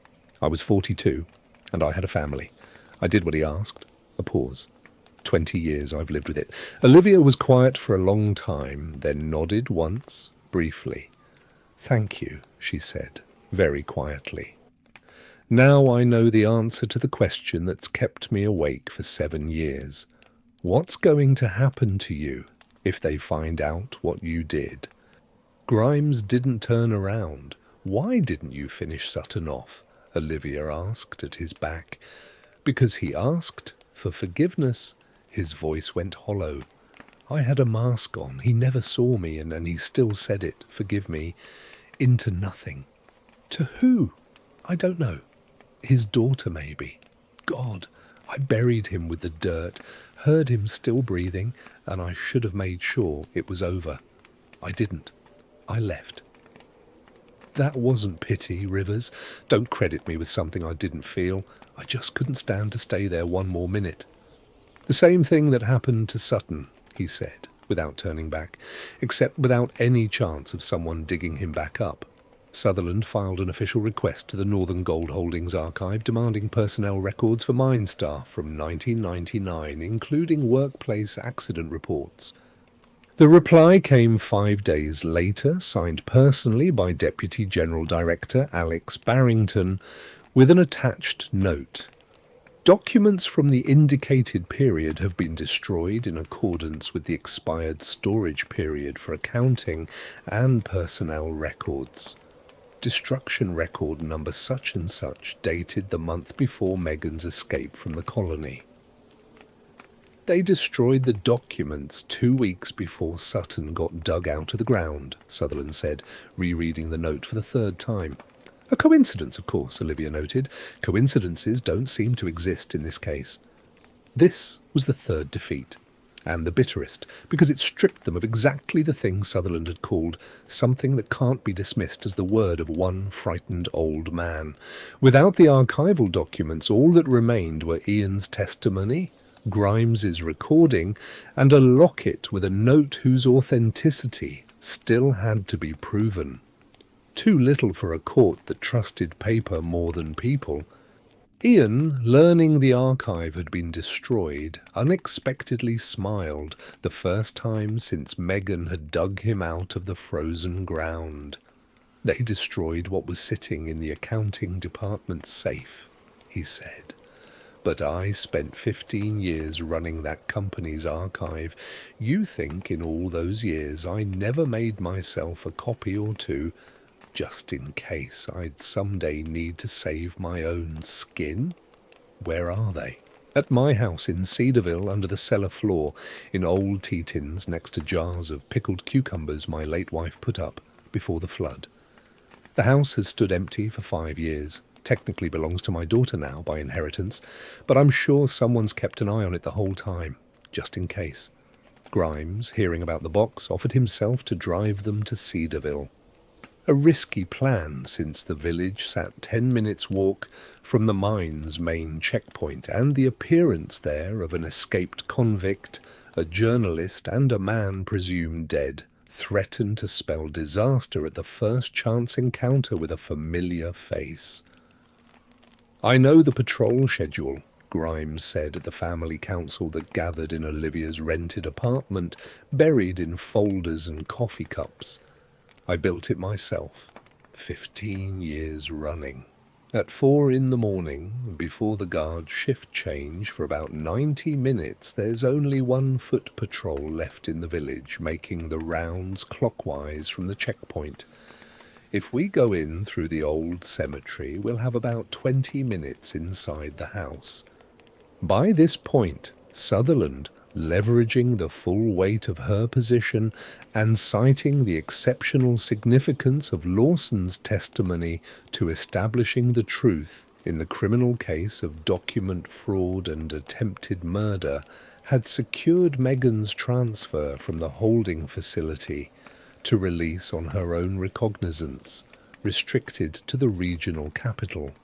[SPEAKER 1] I was 42, and I had a family. I did what he asked. A pause. 20 years I've lived with it. Olivia was quiet for a long time, then nodded once, briefly. "Thank you," she said, very quietly. "Now I know the answer to the question that's kept me awake for 7 years. What's going to happen to you if they find out what you did?" Grimes didn't turn around. "Why didn't you finish Sutton off?" Olivia asked at his back. "Because he asked for forgiveness." His voice went hollow. "I had a mask on. He never saw me, and he still said it, forgive me, into nothing." "To who?" "I don't know. His daughter, maybe. God, I buried him with the dirt, heard him still breathing, and I should have made sure it was over. I didn't. I left." "That wasn't pity, Rivers. Don't credit me with something I didn't feel. I just couldn't stand to stay there one more minute." "The same thing that happened to Sutton," he said, without turning back, except without any chance of someone digging him back up. Sutherland filed an official request to the Northern Gold Holdings Archive demanding personnel records for mine staff from 1999, including workplace accident reports. The reply came 5 days later, signed personally by Deputy General Director Alex Barrington, with an attached note. "Documents from the indicated period have been destroyed in accordance with the expired storage period for accounting and personnel records. Destruction record number such and such, dated the month before Megan's escape from the colony." "They destroyed the documents 2 weeks before Sutton got dug out of the ground," Sutherland said, rereading the note for the 3rd time. "A coincidence, of course," Olivia noted. "Coincidences don't seem to exist in this case." This was the 3rd defeat, and the bitterest, because it stripped them of exactly the thing Sutherland had called something that can't be dismissed as the word of one frightened old man. Without the archival documents, all that remained were Ian's testimony, Grimes's recording, and a locket with a note whose authenticity still had to be proven. Too little for a court that trusted paper more than people. Ian, learning the archive had been destroyed, unexpectedly smiled, the first time since Megan had dug him out of the frozen ground. "They destroyed what was sitting in the accounting department's safe," he said. "But I spent 15 years running that company's archive. You think in all those years I never made myself a copy or two, just in case I'd someday need to save my own skin? Where are they?" "At my house in Cedarville, under the cellar floor, in old tea tins next to jars of pickled cucumbers my late wife put up before the flood. The house has stood empty for 5 years. Technically belongs to my daughter now by inheritance, but I'm sure someone's kept an eye on it the whole time, just in case." Grimes, hearing about the box, offered himself to drive them to Cedarville. A risky plan, since the village sat 10 minutes' walk from the mine's main checkpoint, and the appearance there of an escaped convict, a journalist, and a man presumed dead threatened to spell disaster at the first chance encounter with a familiar face. "I know the patrol schedule," Grimes said at the family council that gathered in Olivia's rented apartment, buried in folders and coffee cups. "I built it myself, 15 years running. At 4 in the morning, before the guard shift change for about 90 minutes, there's only 1 foot patrol left in the village, making the rounds clockwise from the checkpoint. If we go in through the old cemetery, we'll have about 20 minutes inside the house." By this point, Sutherland, leveraging the full weight of her position and citing the exceptional significance of Lawson's testimony to establishing the truth in the criminal case of document fraud and attempted murder, had secured Megan's transfer from the holding facility to release on her own recognizance, restricted to the regional capital.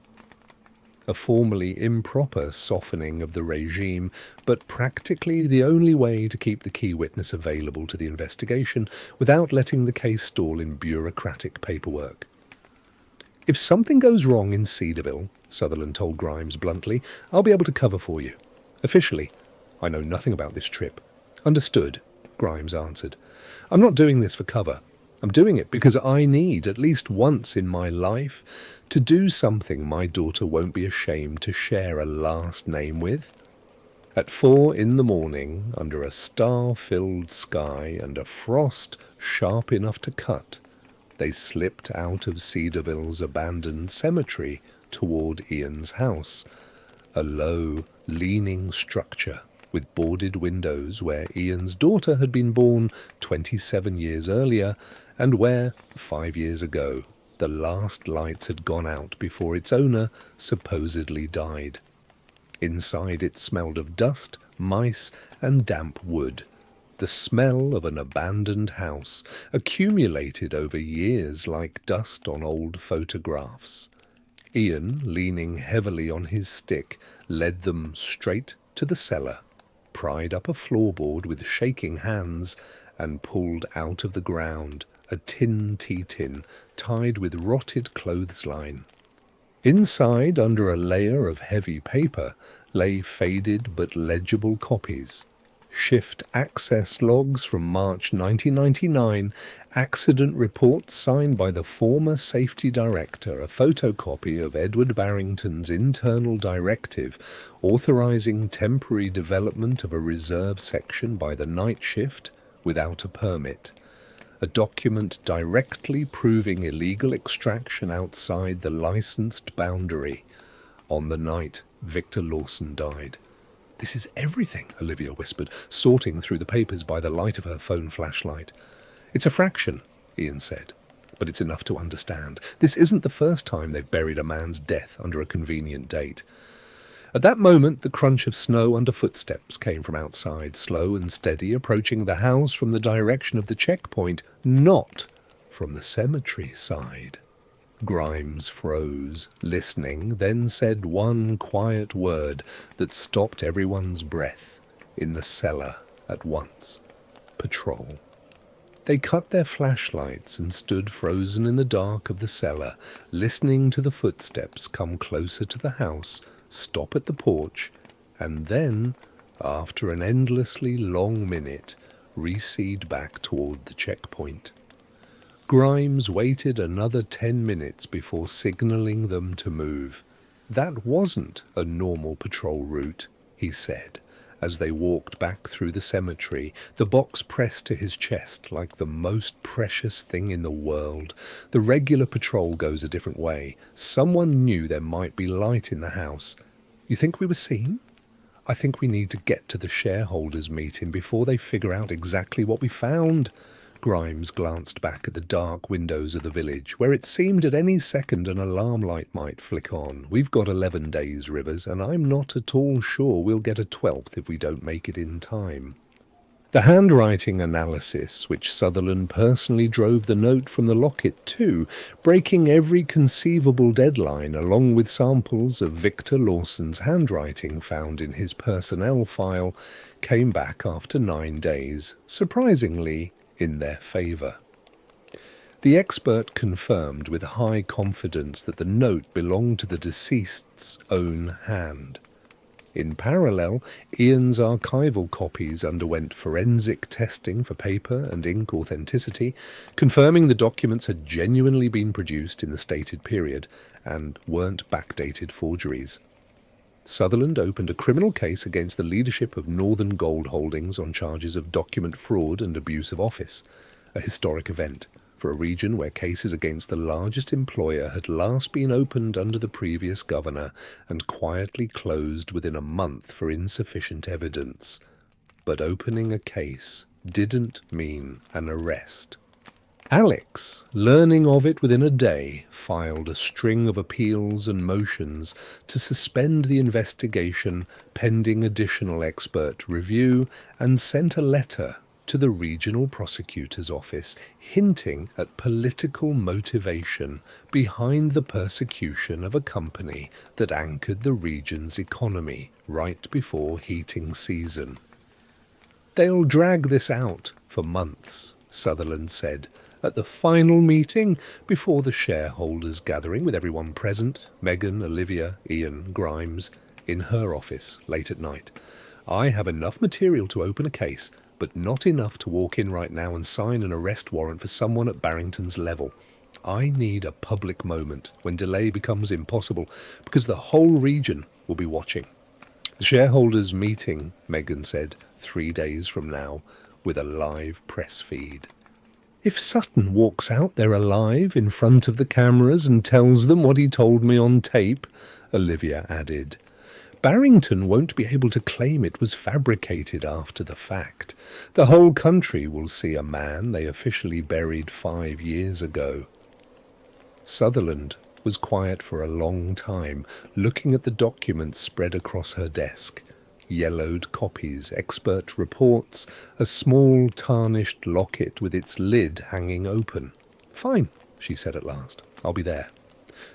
[SPEAKER 1] A formally improper softening of the regime, but practically the only way to keep the key witness available to the investigation without letting the case stall in bureaucratic paperwork. "If something goes wrong in Cedarville," Sutherland told Grimes bluntly, "I'll be able to cover for you. Officially, I know nothing about this trip." "Understood," Grimes answered. "I'm not doing this for cover. I'm doing it because I need, at least once in my life, to do something my daughter won't be ashamed to share a last name with." At 4 in the morning, under a star-filled sky and a frost sharp enough to cut, they slipped out of Cedarville's abandoned cemetery toward Ian's house, a low, leaning structure with boarded windows where Ian's daughter had been born 27 years earlier and where, 5 years ago, the last lights had gone out before its owner supposedly died. Inside it smelled of dust, mice, and damp wood, the smell of an abandoned house, accumulated over years like dust on old photographs. Ian, leaning heavily on his stick, led them straight to the cellar, pried up a floorboard with shaking hands, and pulled out of the ground a tin tea-tin tied with rotted clothesline. Inside, under a layer of heavy paper, lay faded but legible copies. Shift access logs from March 1999, accident reports signed by the former safety director, a photocopy of Edward Barrington's internal directive authorizing temporary development of a reserve section by the night shift without a permit, a document directly proving illegal extraction outside the licensed boundary on the night Victor Lawson died. "This is everything," Olivia whispered, sorting through the papers by the light of her phone flashlight. "It's a fraction," Ian said, "but it's enough to understand. This isn't the first time they've buried a man's death under a convenient date." At that moment, the crunch of snow under footsteps came from outside, slow and steady, approaching the house from the direction of the checkpoint, not from the cemetery side. Grimes froze, listening, then said one quiet word that stopped everyone's breath in the cellar at once. "Patrol." They cut their flashlights and stood frozen in the dark of the cellar, listening to the footsteps come closer to the house, stop at the porch, and then, after an endlessly long minute, recede back toward the checkpoint. Grimes waited another 10 minutes before signaling them to move. "That wasn't a normal patrol route," he said, as they walked back through the cemetery, the box pressed to his chest like the most precious thing in the world. "The regular patrol goes a different way. Someone knew there might be light in the house. You think we were seen? I think we need to get to the shareholders' meeting before they figure out exactly what we found." Grimes glanced back at the dark windows of the village, where it seemed at any second an alarm light might flick on. "We've got 11 days, Rivers, and I'm not at all sure we'll get a 12th if we don't make it in time." The handwriting analysis, which Sutherland personally drove the note from the locket to, breaking every conceivable deadline along with samples of Victor Lawson's handwriting found in his personnel file, came back after 9 days, surprisingly in their favour. The expert confirmed with high confidence that the note belonged to the deceased's own hand. In parallel, Ian's archival copies underwent forensic testing for paper and ink authenticity, confirming the documents had genuinely been produced in the stated period and weren't backdated forgeries. Sutherland opened a criminal case against the leadership of Northern Gold Holdings on charges of document fraud and abuse of office, a historic event for a region where cases against the largest employer had last been opened under the previous governor and quietly closed within a month for insufficient evidence. But opening a case didn't mean an arrest. Alex, learning of it within a day, filed a string of appeals and motions to suspend the investigation pending additional expert review and sent a letter to the regional prosecutor's office, hinting at political motivation behind the persecution of a company that anchored the region's economy right before heating season. "They'll drag this out for months," Sutherland said at the final meeting before the shareholders' gathering with everyone present, Megan, Olivia, Ian, Grimes, in her office late at night. "I have enough material to open a case, but not enough to walk in right now and sign an arrest warrant for someone at Barrington's level. I need a public moment when delay becomes impossible, because the whole region will be watching." "The shareholders' meeting," Megan said, 3 days from now, with a live press feed. "If Sutton walks out there alive in front of the cameras and tells them what he told me on tape," Olivia added, "Barrington won't be able to claim it was fabricated after the fact. The whole country will see a man they officially buried 5 years ago." Sutherland was quiet for a long time, looking at the documents spread across her desk. Yellowed copies, expert reports, a small tarnished locket with its lid hanging open. "Fine," she said at last. "I'll be there.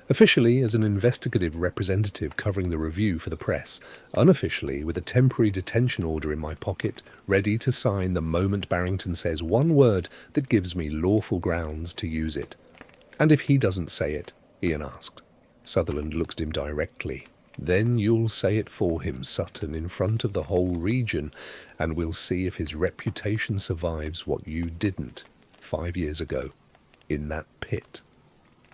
[SPEAKER 1] Officially as an investigative representative covering the review for the press, unofficially with a temporary detention order in my pocket, ready to sign the moment Barrington says one word that gives me lawful grounds to use it." "And if he doesn't say it?" Ian asked. Sutherland looked at him directly. "Then you'll say it for him, Sutton, in front of the whole region, and we'll see if his reputation survives what you didn't 5 years ago, in that pit."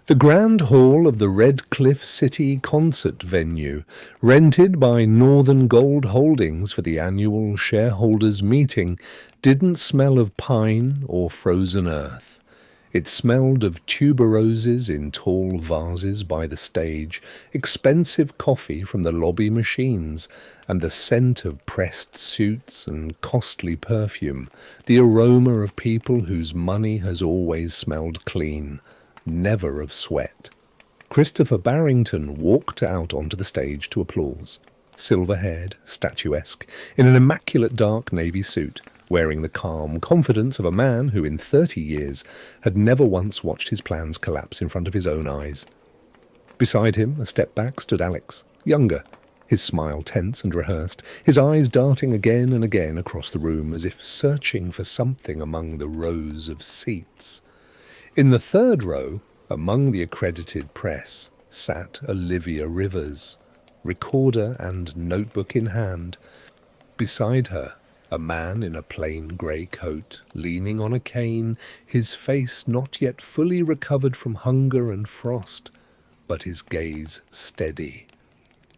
[SPEAKER 1] The Grand Hall of the Red Cliff City concert venue, rented by Northern Gold Holdings for the annual shareholders' meeting, didn't smell of pine or frozen earth. It smelled of tuberoses in tall vases by the stage, expensive coffee from the lobby machines, and the scent of pressed suits and costly perfume, the aroma of people whose money has always smelled clean, never of sweat. Christopher Barrington walked out onto the stage to applause, silver-haired, statuesque, in an immaculate dark navy suit, wearing the calm confidence of a man who in 30 years had never once watched his plans collapse in front of his own eyes. Beside him, a step back, stood Alex, younger, his smile tense and rehearsed, his eyes darting again and again across the room as if searching for something among the rows of seats. In the third row, among the accredited press, sat Olivia Rivers, recorder and notebook in hand. Beside her, a man in a plain grey coat, leaning on a cane, his face not yet fully recovered from hunger and frost, but his gaze steady.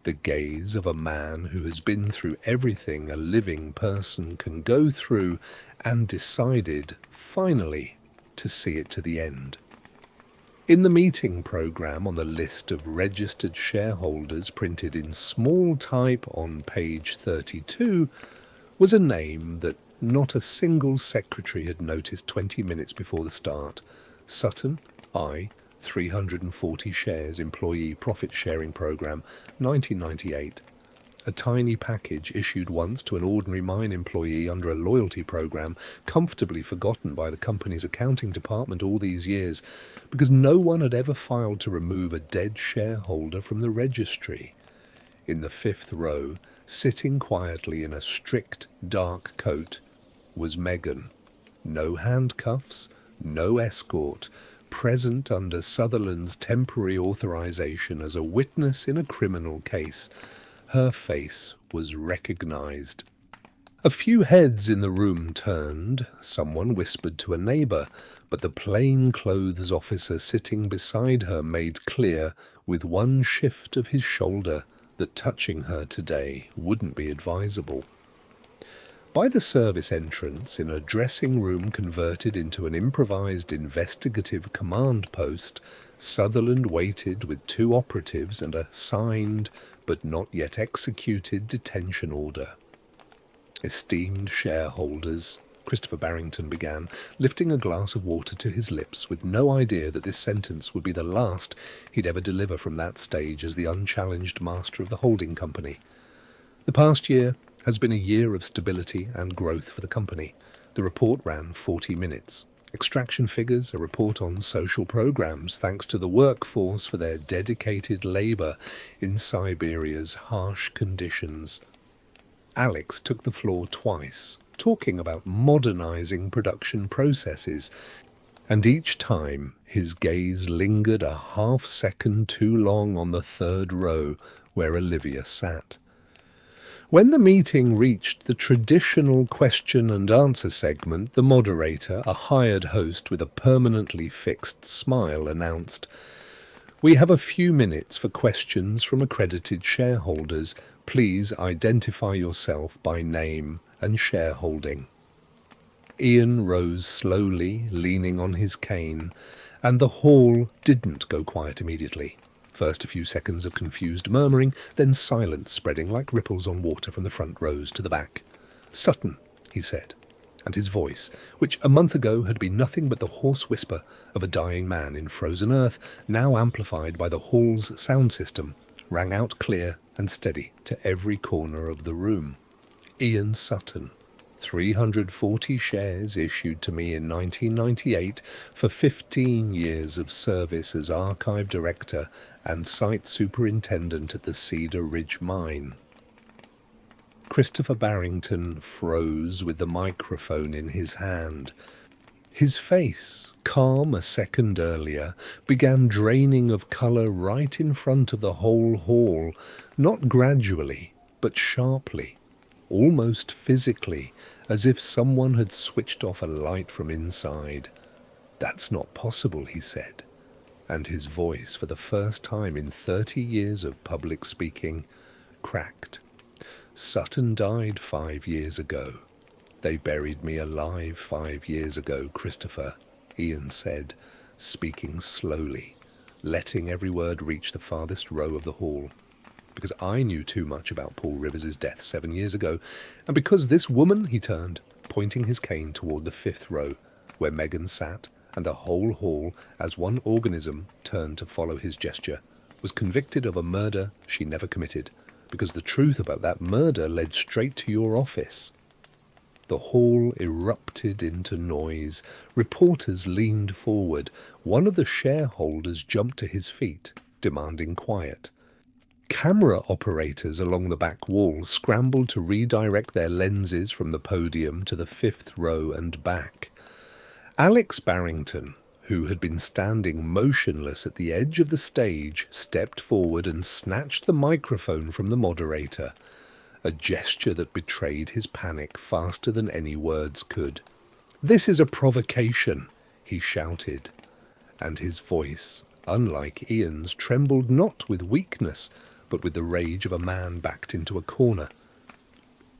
[SPEAKER 1] The gaze of a man who has been through everything a living person can go through and decided, finally, to see it to the end. In the meeting programme on the list of registered shareholders printed in small type on page 32 was a name that not a single secretary had noticed 20 minutes before the start. Sutton, I, 340 shares employee profit-sharing programme, 1998. A tiny package issued once to an ordinary mine employee under a loyalty programme, comfortably forgotten by the company's accounting department all these years, because no one had ever filed to remove a dead shareholder from the registry. In the fifth row, sitting quietly in a strict dark coat, was Megan. No handcuffs, no escort, present under Sutherland's temporary authorization as a witness in a criminal case. Her face was recognized. A few heads in the room turned. Someone whispered to a neighbor, but the plain-clothes officer sitting beside her made clear, with one shift of his shoulder, that touching her today wouldn't be advisable. By the service entrance, in a dressing room converted into an improvised investigative command post, Sutherland waited with 2 operatives and a signed, but not yet executed, detention order. "Esteemed shareholders," Christopher Barrington began, lifting a glass of water to his lips, with no idea that this sentence would be the last he'd ever deliver from that stage as the unchallenged master of the holding company. "The past year has been a year of stability and growth for the company. The report ran 40 minutes. Extraction figures, a report on social programs, thanks to the workforce for their dedicated labour in Siberia's harsh conditions. Alex took the floor twice, talking about modernising production processes, and each time his gaze lingered a half-second too long on the third row where Olivia sat. When the meeting reached the traditional question and answer segment, the moderator, a hired host with a permanently fixed smile, announced, "We have a few minutes for questions from accredited shareholders. Please identify yourself by name and shareholding." Ian rose slowly, leaning on his cane, and the hall didn't go quiet immediately. First a few seconds of confused murmuring, then silence spreading like ripples on water from the front rows to the back. "Sutton," he said, and his voice, which a month ago had been nothing but the hoarse whisper of a dying man in frozen earth, now amplified by the hall's sound system, rang out clear and steady to every corner of the room. "Ian Sutton, 340 shares issued to me in 1998 for 15 years of service as archive director and site superintendent at the Cedar Ridge mine." Christopher Barrington froze with the microphone in his hand. His face, calm a second earlier, began draining of colour right in front of the whole hall, not gradually, but sharply, almost physically, as if someone had switched off a light from inside. "That's not possible," he said, and his voice, for the first time in 30 years of public speaking, cracked. "Sutton died 5 years ago. They buried me alive 5 years ago, Christopher," Ian said, speaking slowly, letting every word reach the farthest row of the hall. "Because I knew too much about Paul Rivers' death 7 years ago, and because this woman," he turned, pointing his cane toward the 5th row, where Megan sat, and the whole hall, as one organism, turned to follow his gesture, "was convicted of a murder she never committed, because the truth about that murder led straight to your office." The hall erupted into noise. Reporters leaned forward. One of the shareholders jumped to his feet, demanding quiet. Camera operators along the back wall scrambled to redirect their lenses from the podium to the 5th row and back. Alex Barrington, who had been standing motionless at the edge of the stage, stepped forward and snatched the microphone from the moderator, a gesture that betrayed his panic faster than any words could. "This is a provocation," he shouted, and his voice, unlike Ian's, trembled not with weakness, but with the rage of a man backed into a corner.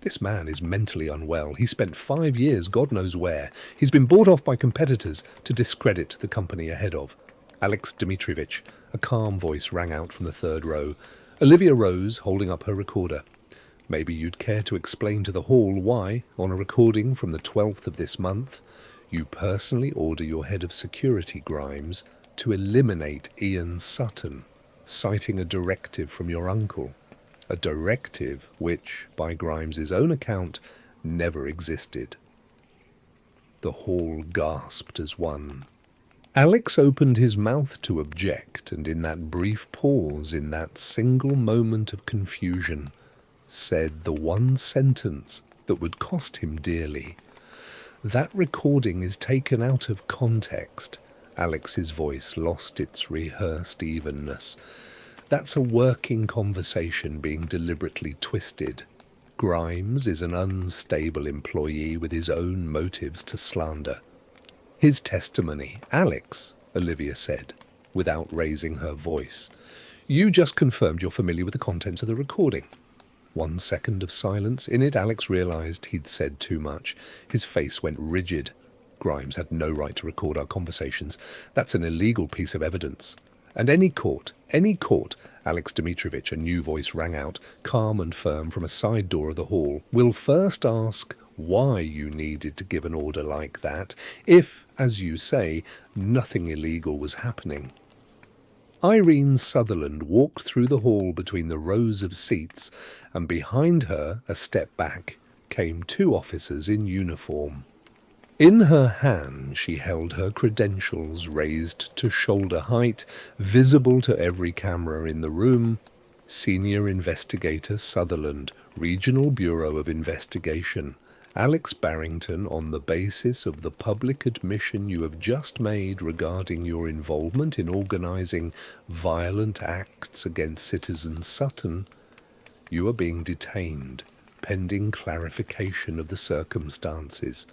[SPEAKER 1] "This man is mentally unwell. He spent 5 years God knows where. He's been bought off by competitors to discredit the company ahead of." "Alex Dmitrievich," a calm voice rang out from the 3rd row. Olivia rose, holding up her recorder. "Maybe you'd care to explain to the hall why, on a recording from the 12th of this month, you personally order your head of security, Grimes, to eliminate Ian Sutton, citing a directive from your uncle, a directive which, by Grimes's own account, never existed." The hall gasped as one. Alex opened his mouth to object, and in that brief pause, in that single moment of confusion, said the one sentence that would cost him dearly. "That recording is taken out of context." Alex's voice lost its rehearsed evenness. "That's a working conversation being deliberately twisted. Grimes is an unstable employee with his own motives to slander. His testimony, Alex," Olivia said, without raising her voice. "You just confirmed you're familiar with the contents of the recording." 1 second of silence. In it, Alex realized he'd said too much. His face went rigid. "Grimes had no right to record our conversations. That's an illegal piece of evidence. And any court, Alex Dmitrievich," a new voice rang out, calm and firm from a side door of the hall, "will first ask why you needed to give an order like that, if, as you say, nothing illegal was happening." Irene Sutherland walked through the hall between the rows of seats, and behind her, a step back, came 2 officers in uniform. In her hand she held her credentials raised to shoulder height, visible to every camera in the room. Senior Investigator Sutherland, Regional Bureau of Investigation. Alex Barrington, on the basis of the public admission you have just made regarding your involvement in organising violent acts against citizen Sutton, you are being detained, pending clarification of the circumstances.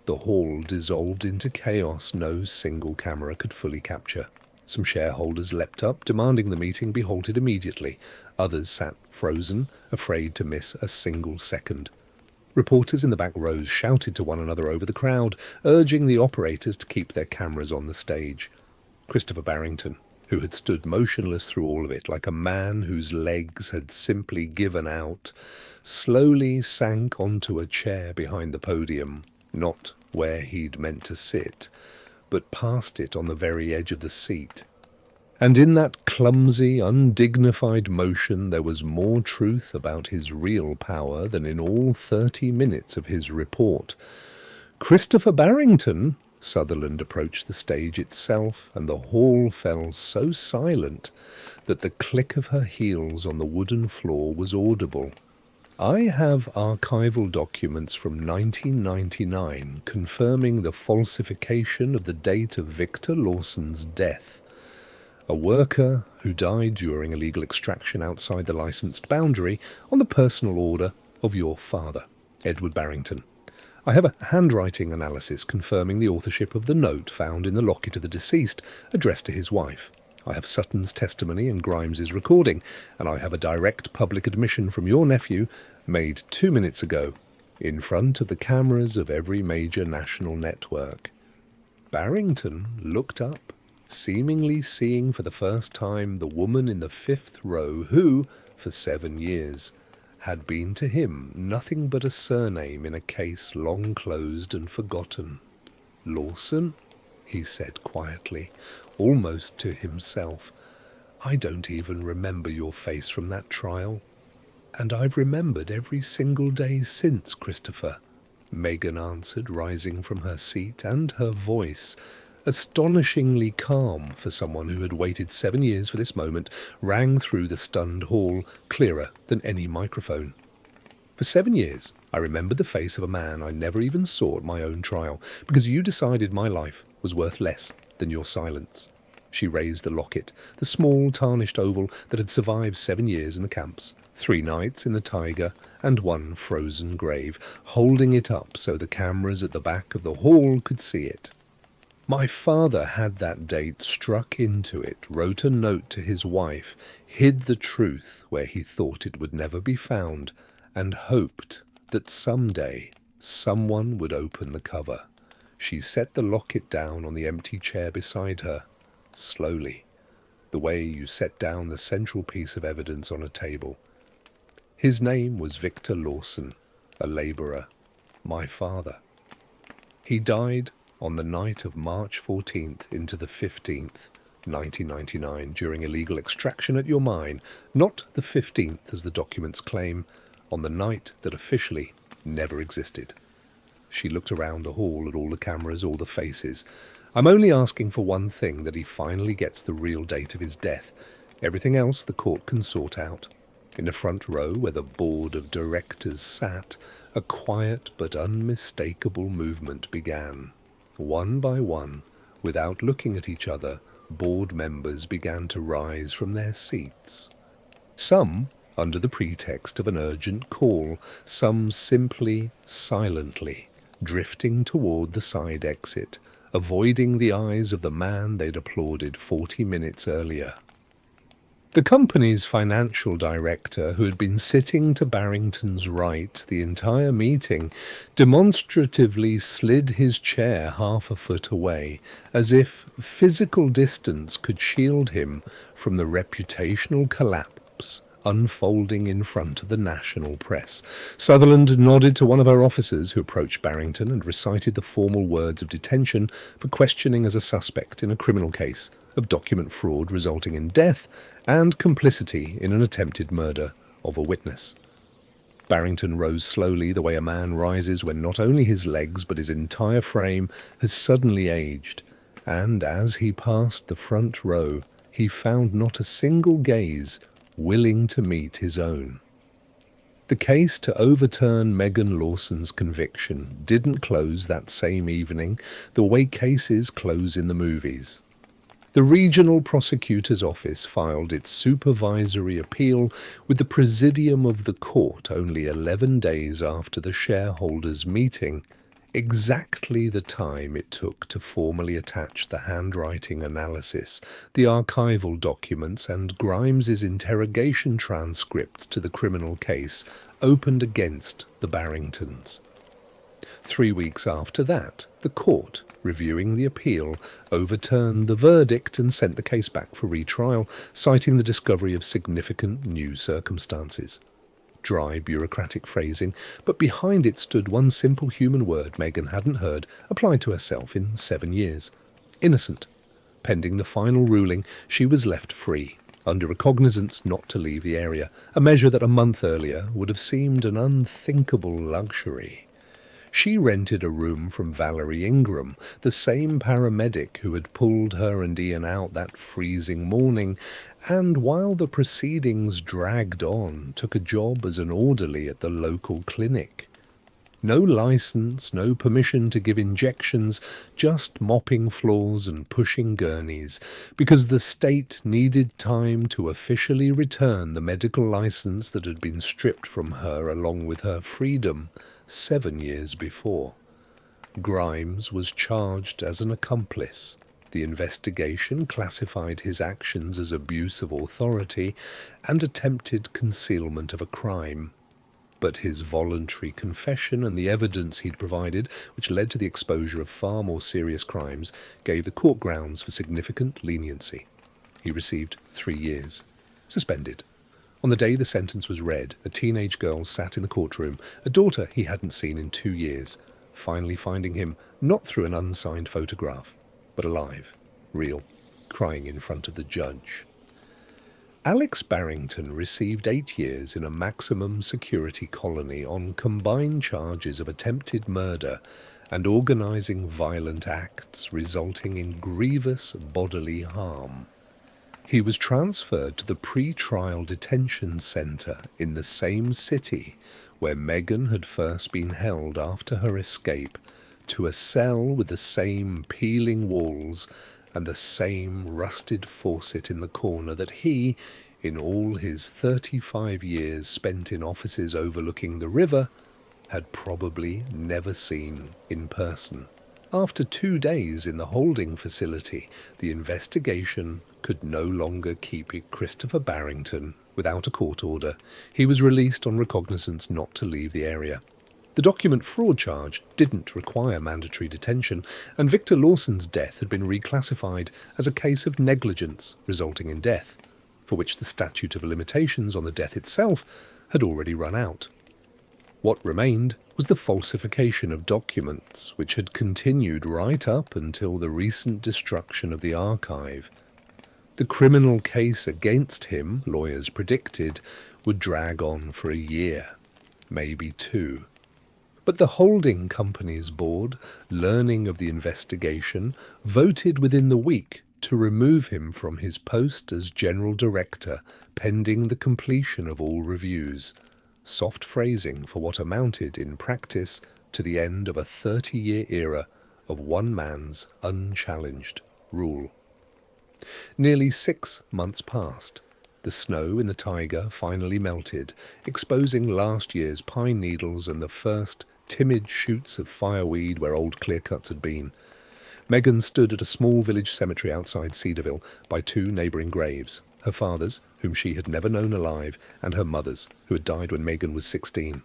[SPEAKER 1] The hall dissolved into chaos no single camera could fully capture. Some shareholders leapt up, demanding the meeting be halted immediately. Others sat frozen, afraid to miss a single second. Reporters in the back rows shouted to one another over the crowd, urging the operators to keep their cameras on the stage. Christopher Barrington, who had stood motionless through all of it, like a man whose legs had simply given out, slowly sank onto a chair behind the podium, not where he'd meant to sit, but past it on the very edge of the seat. And in that clumsy, undignified motion there was more truth about his real power than in all 30 minutes of his report. Christopher Barrington! Sutherland approached the stage itself, and the hall fell so silent that the click of her heels on the wooden floor was audible. I have archival documents from 1999 confirming the falsification of the date of Victor Lawson's death, a worker who died during illegal extraction outside the licensed boundary on the personal order of your father, Edward Barrington. I have a handwriting analysis confirming the authorship of the note found in the locket of the deceased, addressed to his wife. I have Sutton's testimony and Grimes's recording, and I have a direct public admission from your nephew, made 2 minutes ago, in front of the cameras of every major national network. Barrington looked up, seemingly seeing for the first time the woman in the 5th row who, for 7 years, had been to him nothing but a surname in a case long closed and forgotten. "Lawson?" he said quietly, almost to himself. "I don't even remember your face from that trial. And I've remembered every single day since, Christopher," Megan answered, rising from her seat, and her voice, astonishingly calm for someone who had waited 7 years for this moment, rang through the stunned hall, clearer than any microphone. "For 7 years, I remembered the face of a man I never even saw at my own trial, because you decided my life was worth less than your silence." She raised the locket, the small tarnished oval that had survived 7 years in the camps, 3 nights in the Taiga, and 1 frozen grave, holding it up so the cameras at the back of the hall could see it. "My father had that date struck into it, wrote a note to his wife, hid the truth where he thought it would never be found, and hoped that someday someone would open the cover." She set the locket down on the empty chair beside her, slowly, the way you set down the central piece of evidence on a table. "His name was Victor Lawson, a labourer, my father. He died on the night of March 14th into the 15th, 1999, during illegal extraction at your mine, not the 15th as the documents claim, on the night that officially never existed." She looked around the hall at all the cameras, all the faces. "I'm only asking for one thing, that he finally gets the real date of his death. Everything else the court can sort out." In the front row, where the board of directors sat, a quiet but unmistakable movement began. One by one, without looking at each other, board members began to rise from their seats. Some under the pretext of an urgent call, some simply, silently, drifting toward the side exit, avoiding the eyes of the man they'd applauded 40 minutes earlier. The company's financial director, who had been sitting to Barrington's right the entire meeting, demonstratively slid his chair half a foot away, as if physical distance could shield him from the reputational collapse unfolding in front of the national press. Sutherland nodded to one of her officers, who approached Barrington and recited the formal words of detention for questioning as a suspect in a criminal case of document fraud resulting in death and complicity in an attempted murder of a witness. Barrington rose slowly, the way a man rises when not only his legs but his entire frame has suddenly aged, and as he passed the front row, he found not a single gaze willing to meet his own. The case to overturn Megan Lawson's conviction didn't close that same evening the way cases close in the movies. The regional prosecutor's office filed its supervisory appeal with the presidium of the court only 11 days after the shareholders' meeting, exactly the time it took to formally attach the handwriting analysis, the archival documents, and Grimes's interrogation transcripts to the criminal case opened against the Barringtons. 3 weeks after that, the court, reviewing the appeal, overturned the verdict and sent the case back for retrial, citing the discovery of significant new circumstances. Dry bureaucratic phrasing, but behind it stood one simple human word Megan hadn't heard applied to herself in 7 years: innocent. Pending the final ruling, she was left free, under recognizance not to leave the area, a measure that a month earlier would have seemed an unthinkable luxury. She rented a room from Valerie Ingram, the same paramedic who had pulled her and Ian out that freezing morning, and while the proceedings dragged on, took a job as an orderly at the local clinic. No license, no permission to give injections, just mopping floors and pushing gurneys, because the state needed time to officially return the medical license that had been stripped from her along with her freedom 7 years before. Grimes was charged as an accomplice. The investigation classified his actions as abuse of authority and attempted concealment of a crime. But his voluntary confession and the evidence he'd provided, which led to the exposure of far more serious crimes, gave the court grounds for significant leniency. He received 3 years. Suspended. On the day the sentence was read, a teenage girl sat in the courtroom, a daughter he hadn't seen in 2 years, finally finding him not through an unsigned photograph, but alive, real, crying in front of the judge. Alex Barrington received 8 years in a maximum security colony on combined charges of attempted murder and organizing violent acts resulting in grievous bodily harm. He was transferred to the pre-trial detention centre in the same city where Megan had first been held after her escape, to a cell with the same peeling walls and the same rusted faucet in the corner that he, in all his 35 years spent in offices overlooking the river, had probably never seen in person. After 2 days in the holding facility, the investigation could no longer keep Christopher Barrington without a court order. He was released on recognizance not to leave the area. The document fraud charge didn't require mandatory detention, and Victor Lawson's death had been reclassified as a case of negligence resulting in death, for which the statute of limitations on the death itself had already run out. What remained was the falsification of documents, which had continued right up until the recent destruction of the archive. The criminal case against him, lawyers predicted, would drag on for a year, maybe 2. But the holding company's board, learning of the investigation, voted within the week to remove him from his post as general director, pending the completion of all reviews. Soft phrasing for what amounted in practice to the end of a 30-year era of one man's unchallenged rule. Nearly 6 months passed. The snow in the Taiga finally melted, exposing last year's pine needles and the first timid shoots of fireweed where old clear-cuts had been. Megan stood at a small village cemetery outside Cedarville by 2 neighbouring graves, her father's, whom she had never known alive, and her mother's, who had died when Megan was 16.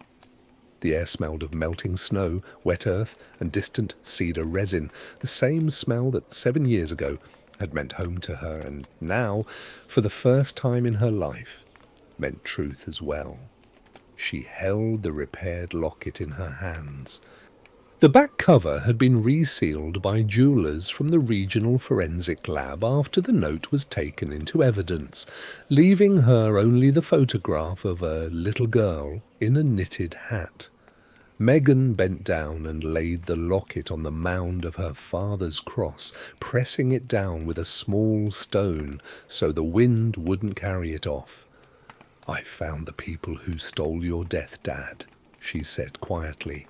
[SPEAKER 1] The air smelled of melting snow, wet earth, and distant cedar resin, the same smell that 7 years ago had meant home to her, and now, for the first time in her life, meant truth as well. She held the repaired locket in her hands. The back cover had been resealed by jewellers from the regional forensic lab after the note was taken into evidence, leaving her only the photograph of a little girl in a knitted hat. Megan bent down and laid the locket on the mound of her father's cross, pressing it down with a small stone so the wind wouldn't carry it off. "I found the people who stole your death, Dad," she said quietly.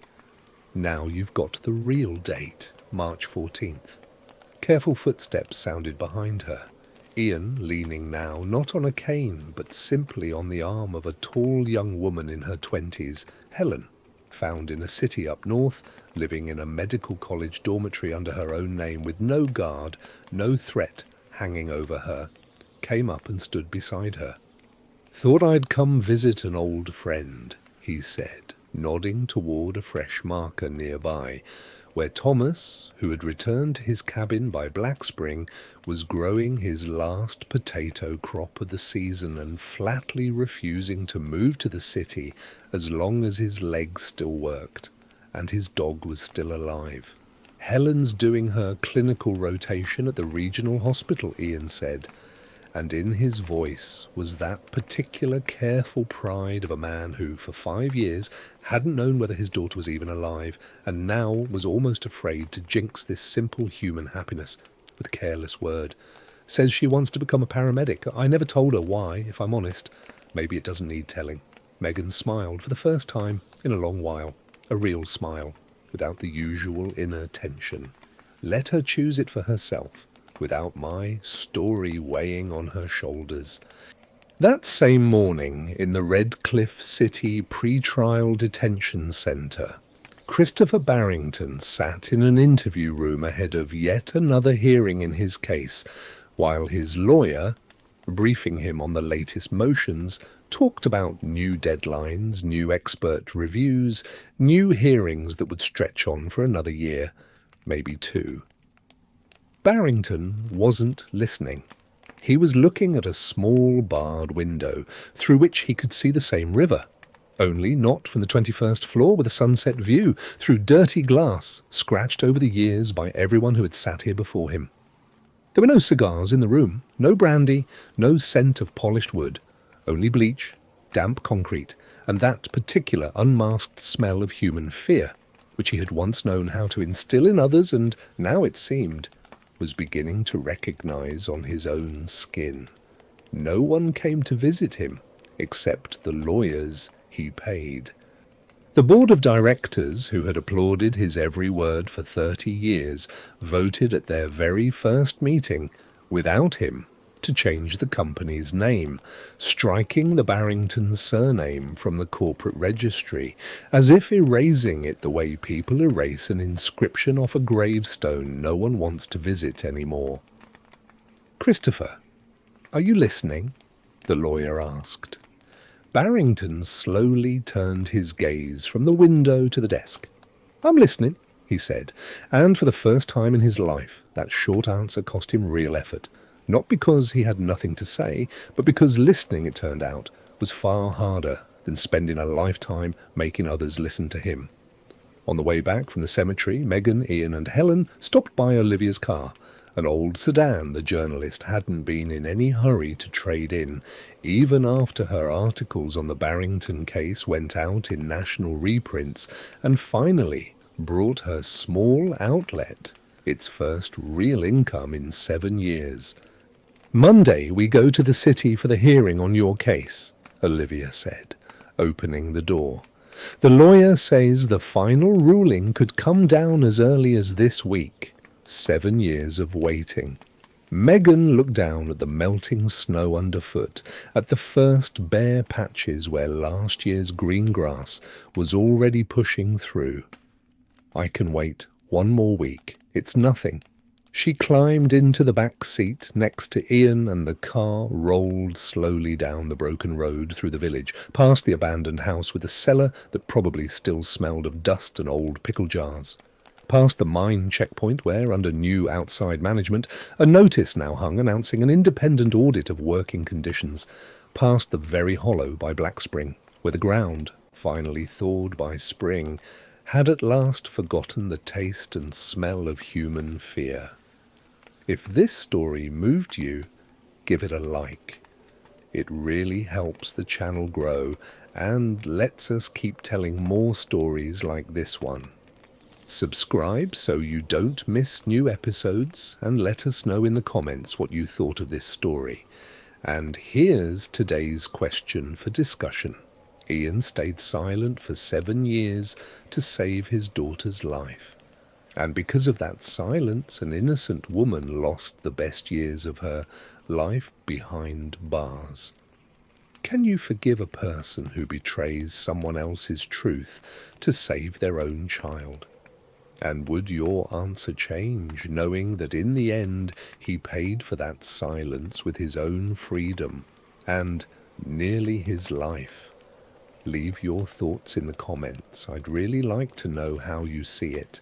[SPEAKER 1] "Now you've got the real date, March 14th. Careful footsteps sounded behind her. Ian leaning now not on a cane but simply on the arm of a tall young woman in her 20s, Helen, found in a city up north, living in a medical college dormitory under her own name with no guard, no threat hanging over her, came up and stood beside her. "Thought I'd come visit an old friend," he said, nodding toward a fresh marker nearby, where Thomas, who had returned to his cabin by Black Spring, was growing his last potato crop of the season and flatly refusing to move to the city as long as his legs still worked and his dog was still alive. "Helen's doing her clinical rotation at the regional hospital," Ian said, and in his voice was that particular careful pride of a man who, for 5 years, hadn't known whether his daughter was even alive, and now was almost afraid to jinx this simple human happiness with a careless word. "Says she wants to become a paramedic. I never told her why, if I'm honest. Maybe it doesn't need telling." Megan smiled for the first time in a long while, a real smile, without the usual inner tension. Let her choose it for herself, without my story weighing on her shoulders. That same morning, in the Red Cliff City Pre-Trial Detention Centre, Christopher Barrington sat in an interview room ahead of yet another hearing in his case, while his lawyer, briefing him on the latest motions, talked about new deadlines, new expert reviews, new hearings that would stretch on for another year, maybe 2. Barrington wasn't listening. He was looking at a small barred window through which he could see the same river, only not from the 21st floor with a sunset view, through dirty glass scratched over the years by everyone who had sat here before him. There were no cigars in the room, no brandy, no scent of polished wood, only bleach, damp concrete, and that particular unmasked smell of human fear, which he had once known how to instill in others and now, it seemed, was beginning to recognize on his own skin. No one came to visit him, except the lawyers he paid. The board of directors, who had applauded his every word for 30 years, voted at their very first meeting, without him, to change the company's name, striking the Barrington surname from the corporate registry, as if erasing it the way people erase an inscription off a gravestone no one wants to visit anymore. "Christopher, are you listening?" the lawyer asked. Barrington slowly turned his gaze from the window to the desk. "I'm listening," he said, and for the first time in his life that short answer cost him real effort. Not because he had nothing to say, but because listening, it turned out, was far harder than spending a lifetime making others listen to him. On the way back from the cemetery, Megan, Ian and Helen stopped by Olivia's car, an old sedan the journalist hadn't been in any hurry to trade in, even after her articles on the Barrington case went out in national reprints and finally brought her small outlet its first real income in 7 years. "Monday we go to the city for the hearing on your case," Olivia said, opening the door. "The lawyer says the final ruling could come down as early as this week. 7 years of waiting." Megan looked down at the melting snow underfoot, at the first bare patches where last year's green grass was already pushing through. "I can wait 1 more week. It's nothing." She climbed into the back seat next to Ian and the car rolled slowly down the broken road through the village, past the abandoned house with a cellar that probably still smelled of dust and old pickle jars. Past the mine checkpoint where, under new outside management, a notice now hung announcing an independent audit of working conditions. Past the very hollow by Black Spring, where the ground, finally thawed by spring, had at last forgotten the taste and smell of human fear. If this story moved you, give it a like. It really helps the channel grow and lets us keep telling more stories like this one. Subscribe so you don't miss new episodes, and let us know in the comments what you thought of this story. And here's today's question for discussion. Ian stayed silent for 7 years to save his daughter's life. And because of that silence, an innocent woman lost the best years of her life behind bars. Can you forgive a person who betrays someone else's truth to save their own child? And would your answer change, knowing that in the end he paid for that silence with his own freedom and nearly his life? Leave your thoughts in the comments. I'd really like to know how you see it.